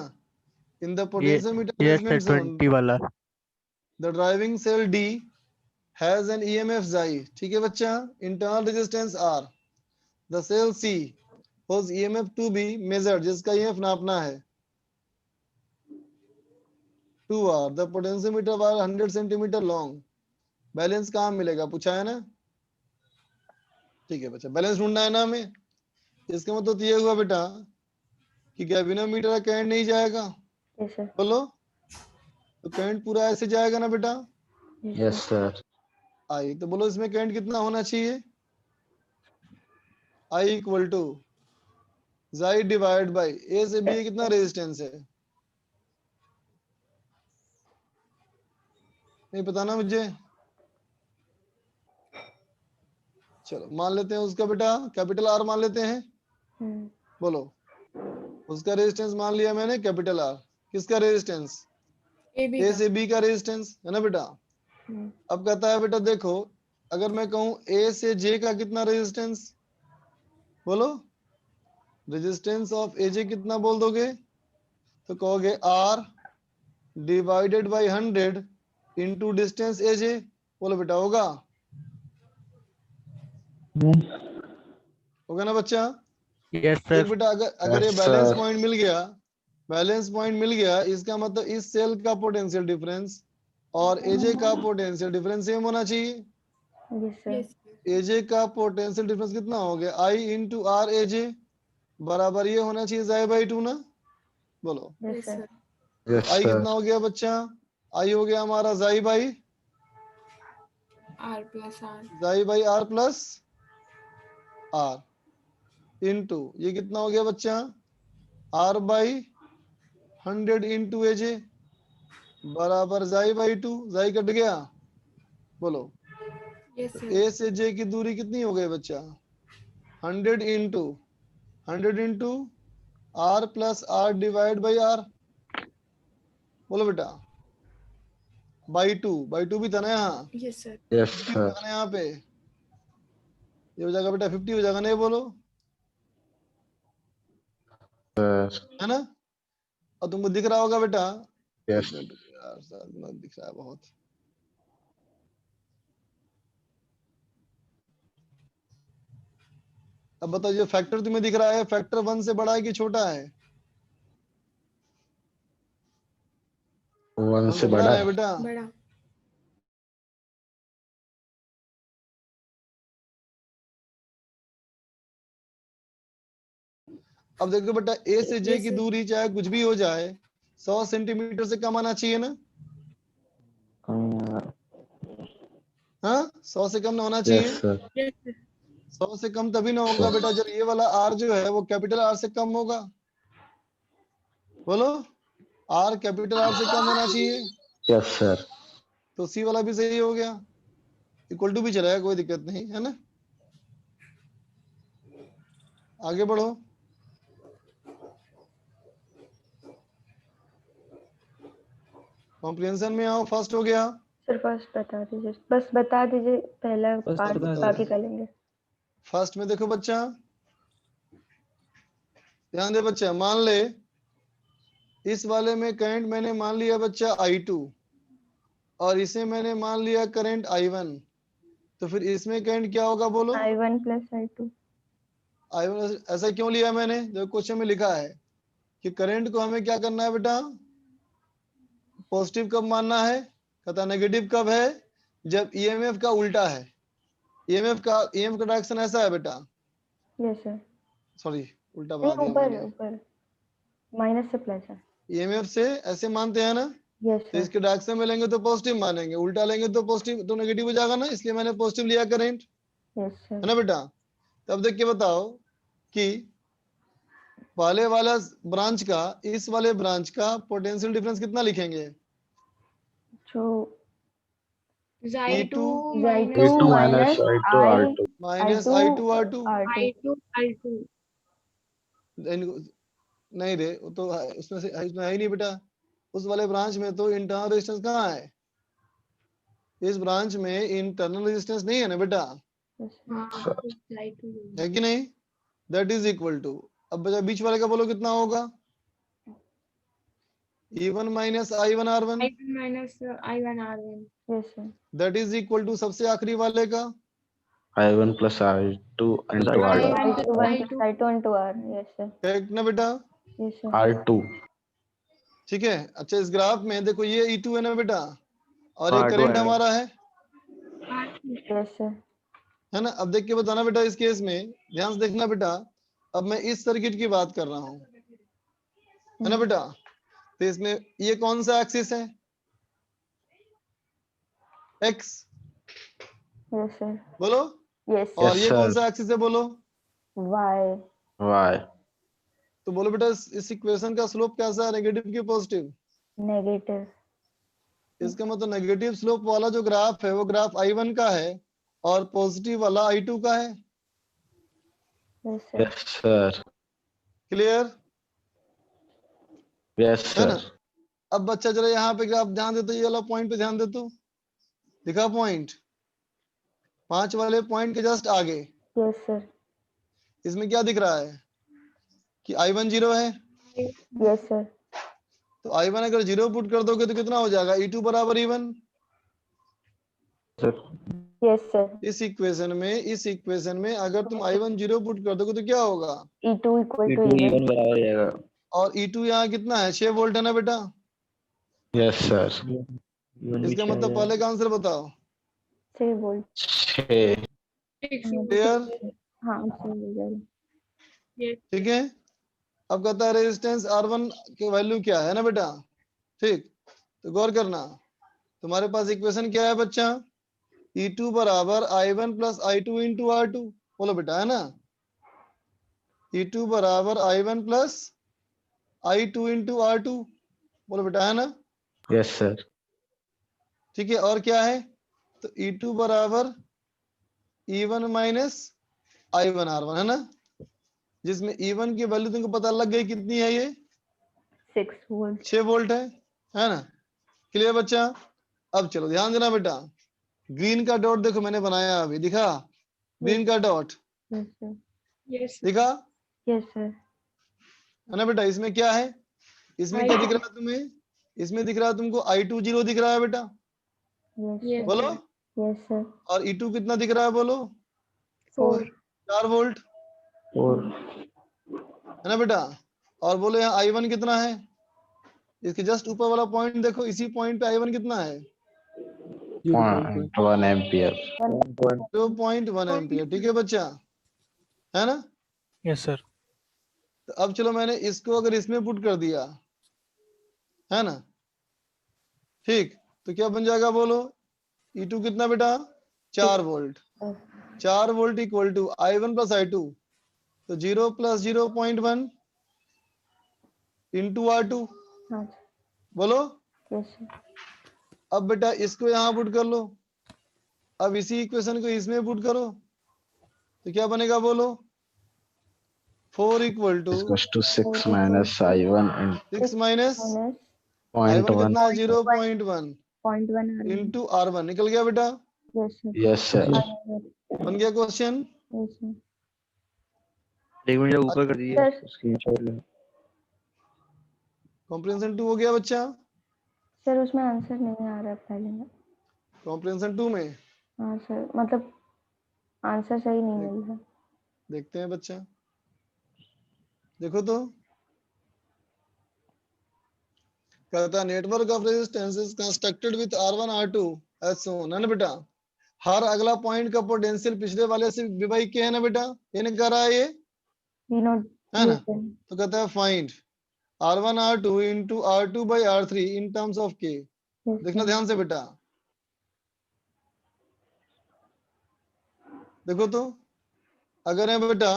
In the ये potentiometer सर arrangement zone, 20 वाला। the driving cell D has an EMF xi, ठीक है बच्चा, internal resistance R, the cell C whose EMF to be measured, जिसका EMF नापना है 2R, the potentiometer was 100 centimeter long, balance कहाँ मिलेगा पूछा है ना? ठीक है बच्चा, बैलेंस ढूंढना है ना हमें। इसका मतलब तो ये हुआ बेटा कि गैल्वेनोमीटर का करंट नहीं जाएगा, यस सर। बोलो, तो करंट पूरा ऐसे जाएगा ना बेटा, यस सर। आई, तो बोलो इसमें करंट कितना होना चाहिए, I इक्वल टू जाई डिवाइड बाई ए से बी कितना रेजिस्टेंस है, नहीं पता ना मुझे, चलो मान लेते हैं उसका बेटा कैपिटल आर मान लेते हैं, बोलो उसका रेजिस्टेंस मान लिया मैंने कैपिटल आर, किसका रेजिस्टेंस, AB ए का। से बी का रेजिस्टेंस है ना बेटा। अब कहता है बेटा देखो अगर मैं कहूं ए से जे का कितना रेजिस्टेंस, बोलो रेजिस्टेंस ऑफ एजे कितना बोल दोगे, तो कहोगे R divided by 100 into distance एजे, बोलो बेटा होगा, होगा ना बच्चा। यस एक सर। बेटा अगर ये Yes, बैलेंस sir. पॉइंट मिल गया, बैलेंस पॉइंट मिल गया, इसका मतलब इस सेल का पोटेंशियल डिफरेंस और एजे का पोटेंशियल डिफरेंस सेम होना चाहिए। Yes sir. Yes. एजे का पोटेंशियल डिफरेंस कितना हो गया, आई इंटू आर एजे बराबर ये होना चाहिए जाई बाई 2 ना, बोलो yes Yes, sir. sir. Yes, आई sir. कितना हो गया बच्चा, आई हो गया हमारा जाई बाई R plus R. जाई by R plus R into ये कितना हो गया बच्चा, आर बाई 100 इंटू एजे बराबर जाई बाई 2, जाई कट गया, बोलो Yes, sir. ए से जे की दूरी कितनी हो गई बच्चा, 100 into R plus R divide by R, बोलो बेटा बाई 2 भी था ना यहाँ, Yes, sir. Yes, 50 हो sir. जाएगा ना यहाँ पे, ये हो जाएगा बेटा 50 हो जाएगा ना, ये बोलो Sir. है ना। और तुमको दिख रहा होगा बेटा, Yes. एक मिनट यार शायद मैं दिख रहा है बहुत, अब बताओ जो फैक्टर तुम्हें दिख रहा है फैक्टर 1 से बड़ा है कि छोटा है, 1 1 से से बड़ा बड़ा है है। बेटा। बड़ा। अब देखो बेटा ए से जे Yes, की sir. दूरी चाहे कुछ भी हो जाए 100 सेंटीमीटर से कम आना चाहिए ना, हाँ 100 से कम ना होना चाहिए, Yes, sir. Yes, sir. 100 से कम तभी ना होगा बेटा जब ये वाला आर जो है वो कैपिटल आर से कम होगा, बोलो आर कैपिटल आर से कम होना चाहिए, Yes, sir. तो सी वाला भी सही हो गया, इक्वल टू भी चलेगा कोई दिक्कत नहीं है ना। आगे बढ़ो, कॉम्प्रिहेंशन में आओ, फर्स्ट हो गया, सर फर्स्ट बता दीजिए, बस बता दीजिए पहला First पार्ट, बता बाकी दीजिए। कर लेंगे। फर्स्ट में देखो बच्चा ध्यान दे बच्चा, मान ले इस वाले में करंट मैंने मान लिया बच्चा I2 और इसे मैंने मान लिया करंट I1, तो फिर इसमें करंट क्या होगा बोलो, I1 प्लस I2। I1 ऐसा क्यों लिया मैंने, जो क्वेश्चन में लिखा है कि करंट को हमें क्या करना है बेटा, पॉजिटिव कब मानना है, कहता नेगेटिव कब है, जब ईएमएफ का उल्टा है, ईएमएफ का डायरेक्शन ऐसा है बेटा, यस सर। सॉरी उल्टा नहीं बना दिया ऊपर मैंने, ऊपर माइनस से प्लस है। ईएमएफ से ऐसे मानते हैं ना, यस तो सर। इसके डायरेक्शन में लेंगे तो पॉजिटिव मानेंगे, उल्टा लेंगे तो पॉजिटिव तो नेगेटिव हो जाएगा ना, इसलिए मैंने पॉजिटिव लिया करंट, यस है सर। ना बेटा। तब देख के बताओ कि पहले वाला ब्रांच का इस वाले ब्रांच का पोटेंशियल डिफरेंस कितना लिखेंगे, जो Xi2 Xi2 V2 minus minus I2 I R2. Minus I2 I two R two, R2। I2 I2. नहीं रे वो तो उसमें से इसमें है ही नहीं बेटा, उस वाले ब्रांच में तो इंटरनल रेजिस्टेंस कहाँ है, इस ब्रांच में इंटरनल रेजिस्टेंस नहीं है ना बेटा, यस सर। हाँ, तो Xi2 है कि नहीं, दैट इज इक्वल टू, अब बचा बीच वाले का बोलो कितना होगा, E1 minus I1 R1 I1 minus I1 R1. Yes, sir. that is equal to सबसे आखिरी वाले का I1 plus I2 into R2. I1 I2 1 I2. plus I2 into R. Yes, sir. Correct ना बेटा? Yes, sir. R2. ठीक है। अच्छा इस ग्राफ में देखो ये E2 है ना बेटा, और ये R2 करंट है। हमारा है Yes, sir. है ना? अब देख के बताना बेटा, इस केस में ध्यान से देखना बेटा। अब मैं इस सर्किट की बात कर रहा हूँ, है ना बेटा? तो इसमें ये कौन सा एक्सिस है? X, Yes, sir. बोलो। Yes, sir. और Yes, ये कौन sir. सा एक्सिस है बोलो? Y. Y. तो बोलो बेटा इस इक्वेशन का स्लोप कैसा है, नेगेटिव की पॉजिटिव? Negative. इसका मतलब नेगेटिव स्लोप वाला जो ग्राफ है वो ग्राफ I1 का है और पॉजिटिव वाला I2 का है। Yes, sir. Yes, sir. Clear Yes, है ना? sir. अब बच्चा जरा यहाँ पे ग्राफ ध्यान दे तो, ये वाला पॉइंट पे ध्यान दे तो, दिखा पॉइंट 5 वाले पॉइंट के जस्ट आगे। Yes, sir. इसमें क्या दिख रहा है कि I1 0 है। Yes, sir. तो I1 अगर 0 पुट कर दोगे तो कितना हो जाएगा? E2 बराबर E1। Sir. Yes, sir. इस इक्वेशन में अगर तुम I1 0 पुट कर दोगे तो क्या होगा? E2 equal to E1. बराबर हो जाएगा। और E2 यहाँ कितना है? 6 वोल्ट है ना बेटा? Yes, sir. इसका मतलब पहले का आंसर बताओ। 6 volt. 6. क्लियर? हाँ, 6 volt. ठीक है। अब कहता है रेजिस्टेंस R1 की वैल्यू क्या है ना बेटा? ठीक, तो गौर करना, तुम्हारे पास इक्वेशन क्या है बच्चा? E2 बराबर I1 plus I2 into R2। बोलो बेटा, है ना? E2 बराबर I1 plus I2 into R2। बोलो बेटा, है ना? Yes, sir. ठीक है, और क्या है? तो E2 बराबर E1 माइनस I1 R1, है ना? जिसमें E1 की वैल्यू तुमको पता लग गई कितनी है? ये 6 volt. 6 वोल्ट है ना? क्लियर बच्चा? अब चलो ध्यान देना बेटा, ग्रीन का डॉट देखो मैंने बनाया अभी, दिखा? ग्रीन का डॉट Yes, sir. Yes. दिखा, Yes, sir. है ना बेटा? इसमें क्या है? इसमें क्या दिख रहा है तुम्हें? इसमें दिख रहा है तुमको I2 0 दिख रहा है बेटा, Yes, Yes. बोलो। yes, sir. और E2 कितना दिख रहा है बोलो? 4. 4 वोल्ट, और है ना बेटा? और बोलो यहाँ I1 कितना है? इसके जस्ट ऊपर वाला पॉइंट देखो, इसी पॉइंट पे I1 कितना है? 0.1 ampere. 0.1 एम्पियर। ठीक है बच्चा, है ना? Yes sir. तो अब चलो मैंने इसको अगर इसमें पुट कर दिया, है ना? ठीक, तो क्या बन जाएगा बोलो? E2 कितना बेटा? 4 volt. 4 volt equal to I1 plus I2, तो 0 प्लस 0.1 इंटू R2। हाँ, बोलो। yes, sir. अब बेटा इसको यहाँ पुट कर लो, अब इसी इक्वेशन को इसमें पुट करो, तो क्या बनेगा बोलो? 4 equal to Equals to 6 minus I1 and 6 minus Minus I1 0.1. कितना है? 0.1 0.1 R1. Into R1। निकल गया बेटा? Yes, sir. Yes, sir. बन गया क्वेश्चन? Yes, sir. एक मिनट ऊपर कर दिए। Sir, स्क्रीनशॉट ले। कॉम्प्रिहेंशन 2 हो गया बच्चा? सर उसमें आंसर नहीं आ रहा पहले में। कॉम्प्रिहेंशन 2 में हाँ सर, मतलब आंसर सही नहीं मिल रहा। देखते हैं बच्चा, देखो तो कहता network of resistance is constructed with R1 R2 as shown, है ना बेटा? हर अगला पॉइंट का पोटेंशियल पिछले वाले से विभाई के है ना बेटा? ये नहीं कर रहा है ये, वी नोट, है ना? तो कहता है find R1 R2 into R2 by R3 in terms of K। देखना ध्यान से बेटा, देखो तो अगर है बेटा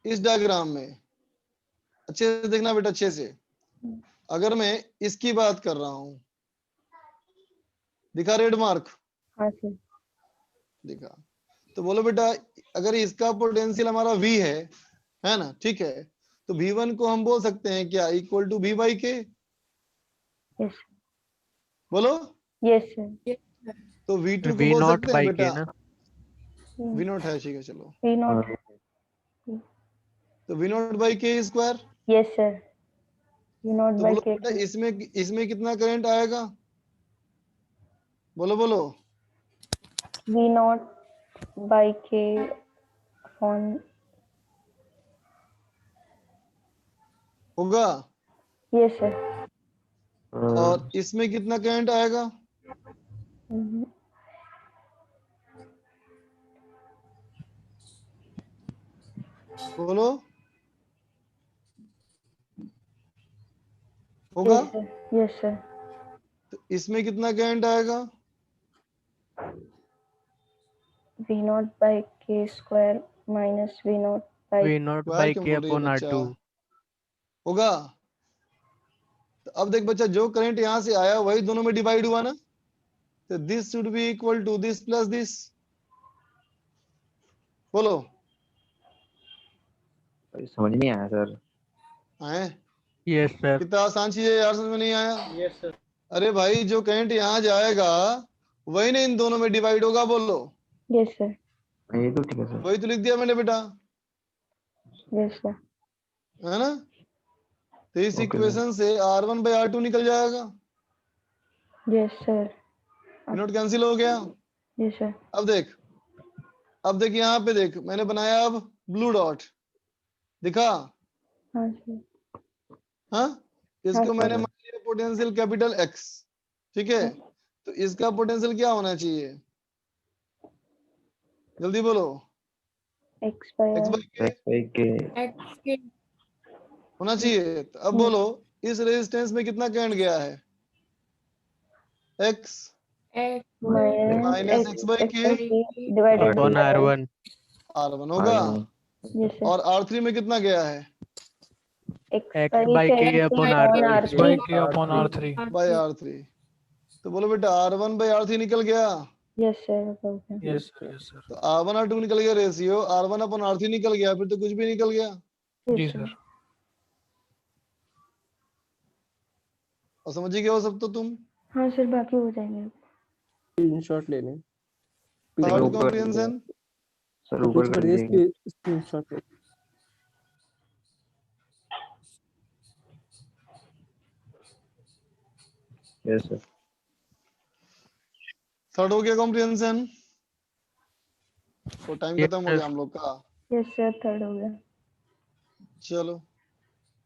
इस डायग्राम में, अच्छे से देखना बेटा, अच्छे से। अगर मैं इसकी बात कर रहा हूं, दिखा रेड मार्क? हाँ सर। दिखा, तो बोलो बेटा अगर इसका पोटेंशियल हमारा V है ना? ठीक है, तो V1 को हम बोल सकते हैं क्या? Equal to V by K। Yes बोलो। Yes sir. तो V2 को V बोल नॉट सकते हैं बाई बेटा? के ना। V नॉट है, ठीक है चलो, वी नोट। तो V not by K square. Yes sir. V not तो बाय बोलो के बेटा इसमें कितना करंट आएगा? बोलो बोलो। V not by K upon होगा। Yes sir. और इसमें कितना करंट आएगा? बोलो। होगा। Yes sir. तो इसमें कितना करंट आएगा? V not by K square minus V not by V not square by क्यों के बोल रही है अपॉन बच्चा? R2। होगा। तो अब देख बच्चा, जो करंट यहां से आया वही दोनों में डिवाइड हुआ ना, तो this should be equal to this plus this. बोलो। समझ नहीं आया सर। आए? Yes sir. कितना आसान चीज है यार, समझ में नहीं आया? Yes sir. अरे भाई, जो करंट यहाँ जाएगा वही ना इन दोनों में डिवाइड होगा। बोलो। Yes sir. ये तो ठीक है सर। वही तो लिख दिया मैंने बेटा, यस सर। है ना? तो इस Okay, इक्वेशन से R1 by R2 निकल जाएगा। Yes sir. नोट कैंसिल हो गया। Yes sir. अब देख यहाँ पे देख, मैंने बनाया अब ब्लू डॉट, दिखा? हाँ सर। हाँ, इसको हाँ, मैंने सर। मान लिया पोटेंशियल कैपिटल X, ठीक है? तो इसका पोटेंशियल क्या होना चाहिए? जल्दी बोलो। X by X by K X by K। X के होना चाहिए। तो अब बोलो, इस रेजिस्टेंस में कितना करंट गया है? X X minus X by K divided upon R1। R1 होगा। Yes sir. और R3 में कितना गया है? X by K upon R3। X by K upon R3। By R3। तो बोलो बेटा, R1 by R3 निकल गया। Yes sir. Yes sir, yes sir. तो R1 R2 निकल गया रेशियो, R1 अपन R3 निकल गया, फिर तो कुछ भी निकल गया। जी सर। और समझ गए हो सब तो तुम? हाँ सर, बाकी हो जाएंगे। स्क्रीनशॉट ले लें। थर्ड ऊपर कॉम्प्रिहेंशन। सर ऊपर कर दीजिए। स्क्रीनशॉट ले। Yes sir. थर्ड हो गया कॉम्प्रिहेंशन। तो टाइम Yes, खत्म हो sir. गया हम लोग का। यस सर, थर्ड हो गया। चलो,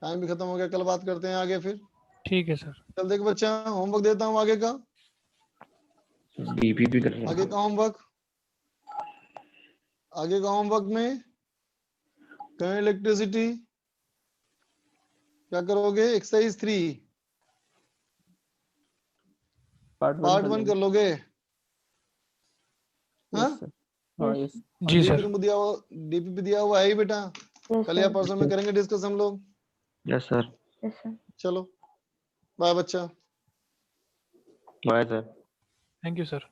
टाइम भी खत्म हो गया, कल बात करते हैं आगे फिर। ठीक है सर। चल देख बच्चा, होमवर्क देता हूँ आगे का। डीपी भी कर आगे का होमवर्क में करंट इलेक्ट्रिसिटी क्या करोगे? एक्सरसाइज 3 पार्ट 1 कर लोगे? हाँ, हाँ यस। जी सर। डीपी पे दिया हुआ है ही बेटा। कल या परसों में करेंगे डिस्कस हम लोग। Yes sir. Yes sir. चलो, बाय बच्चा। Bye sir. Thank you sir.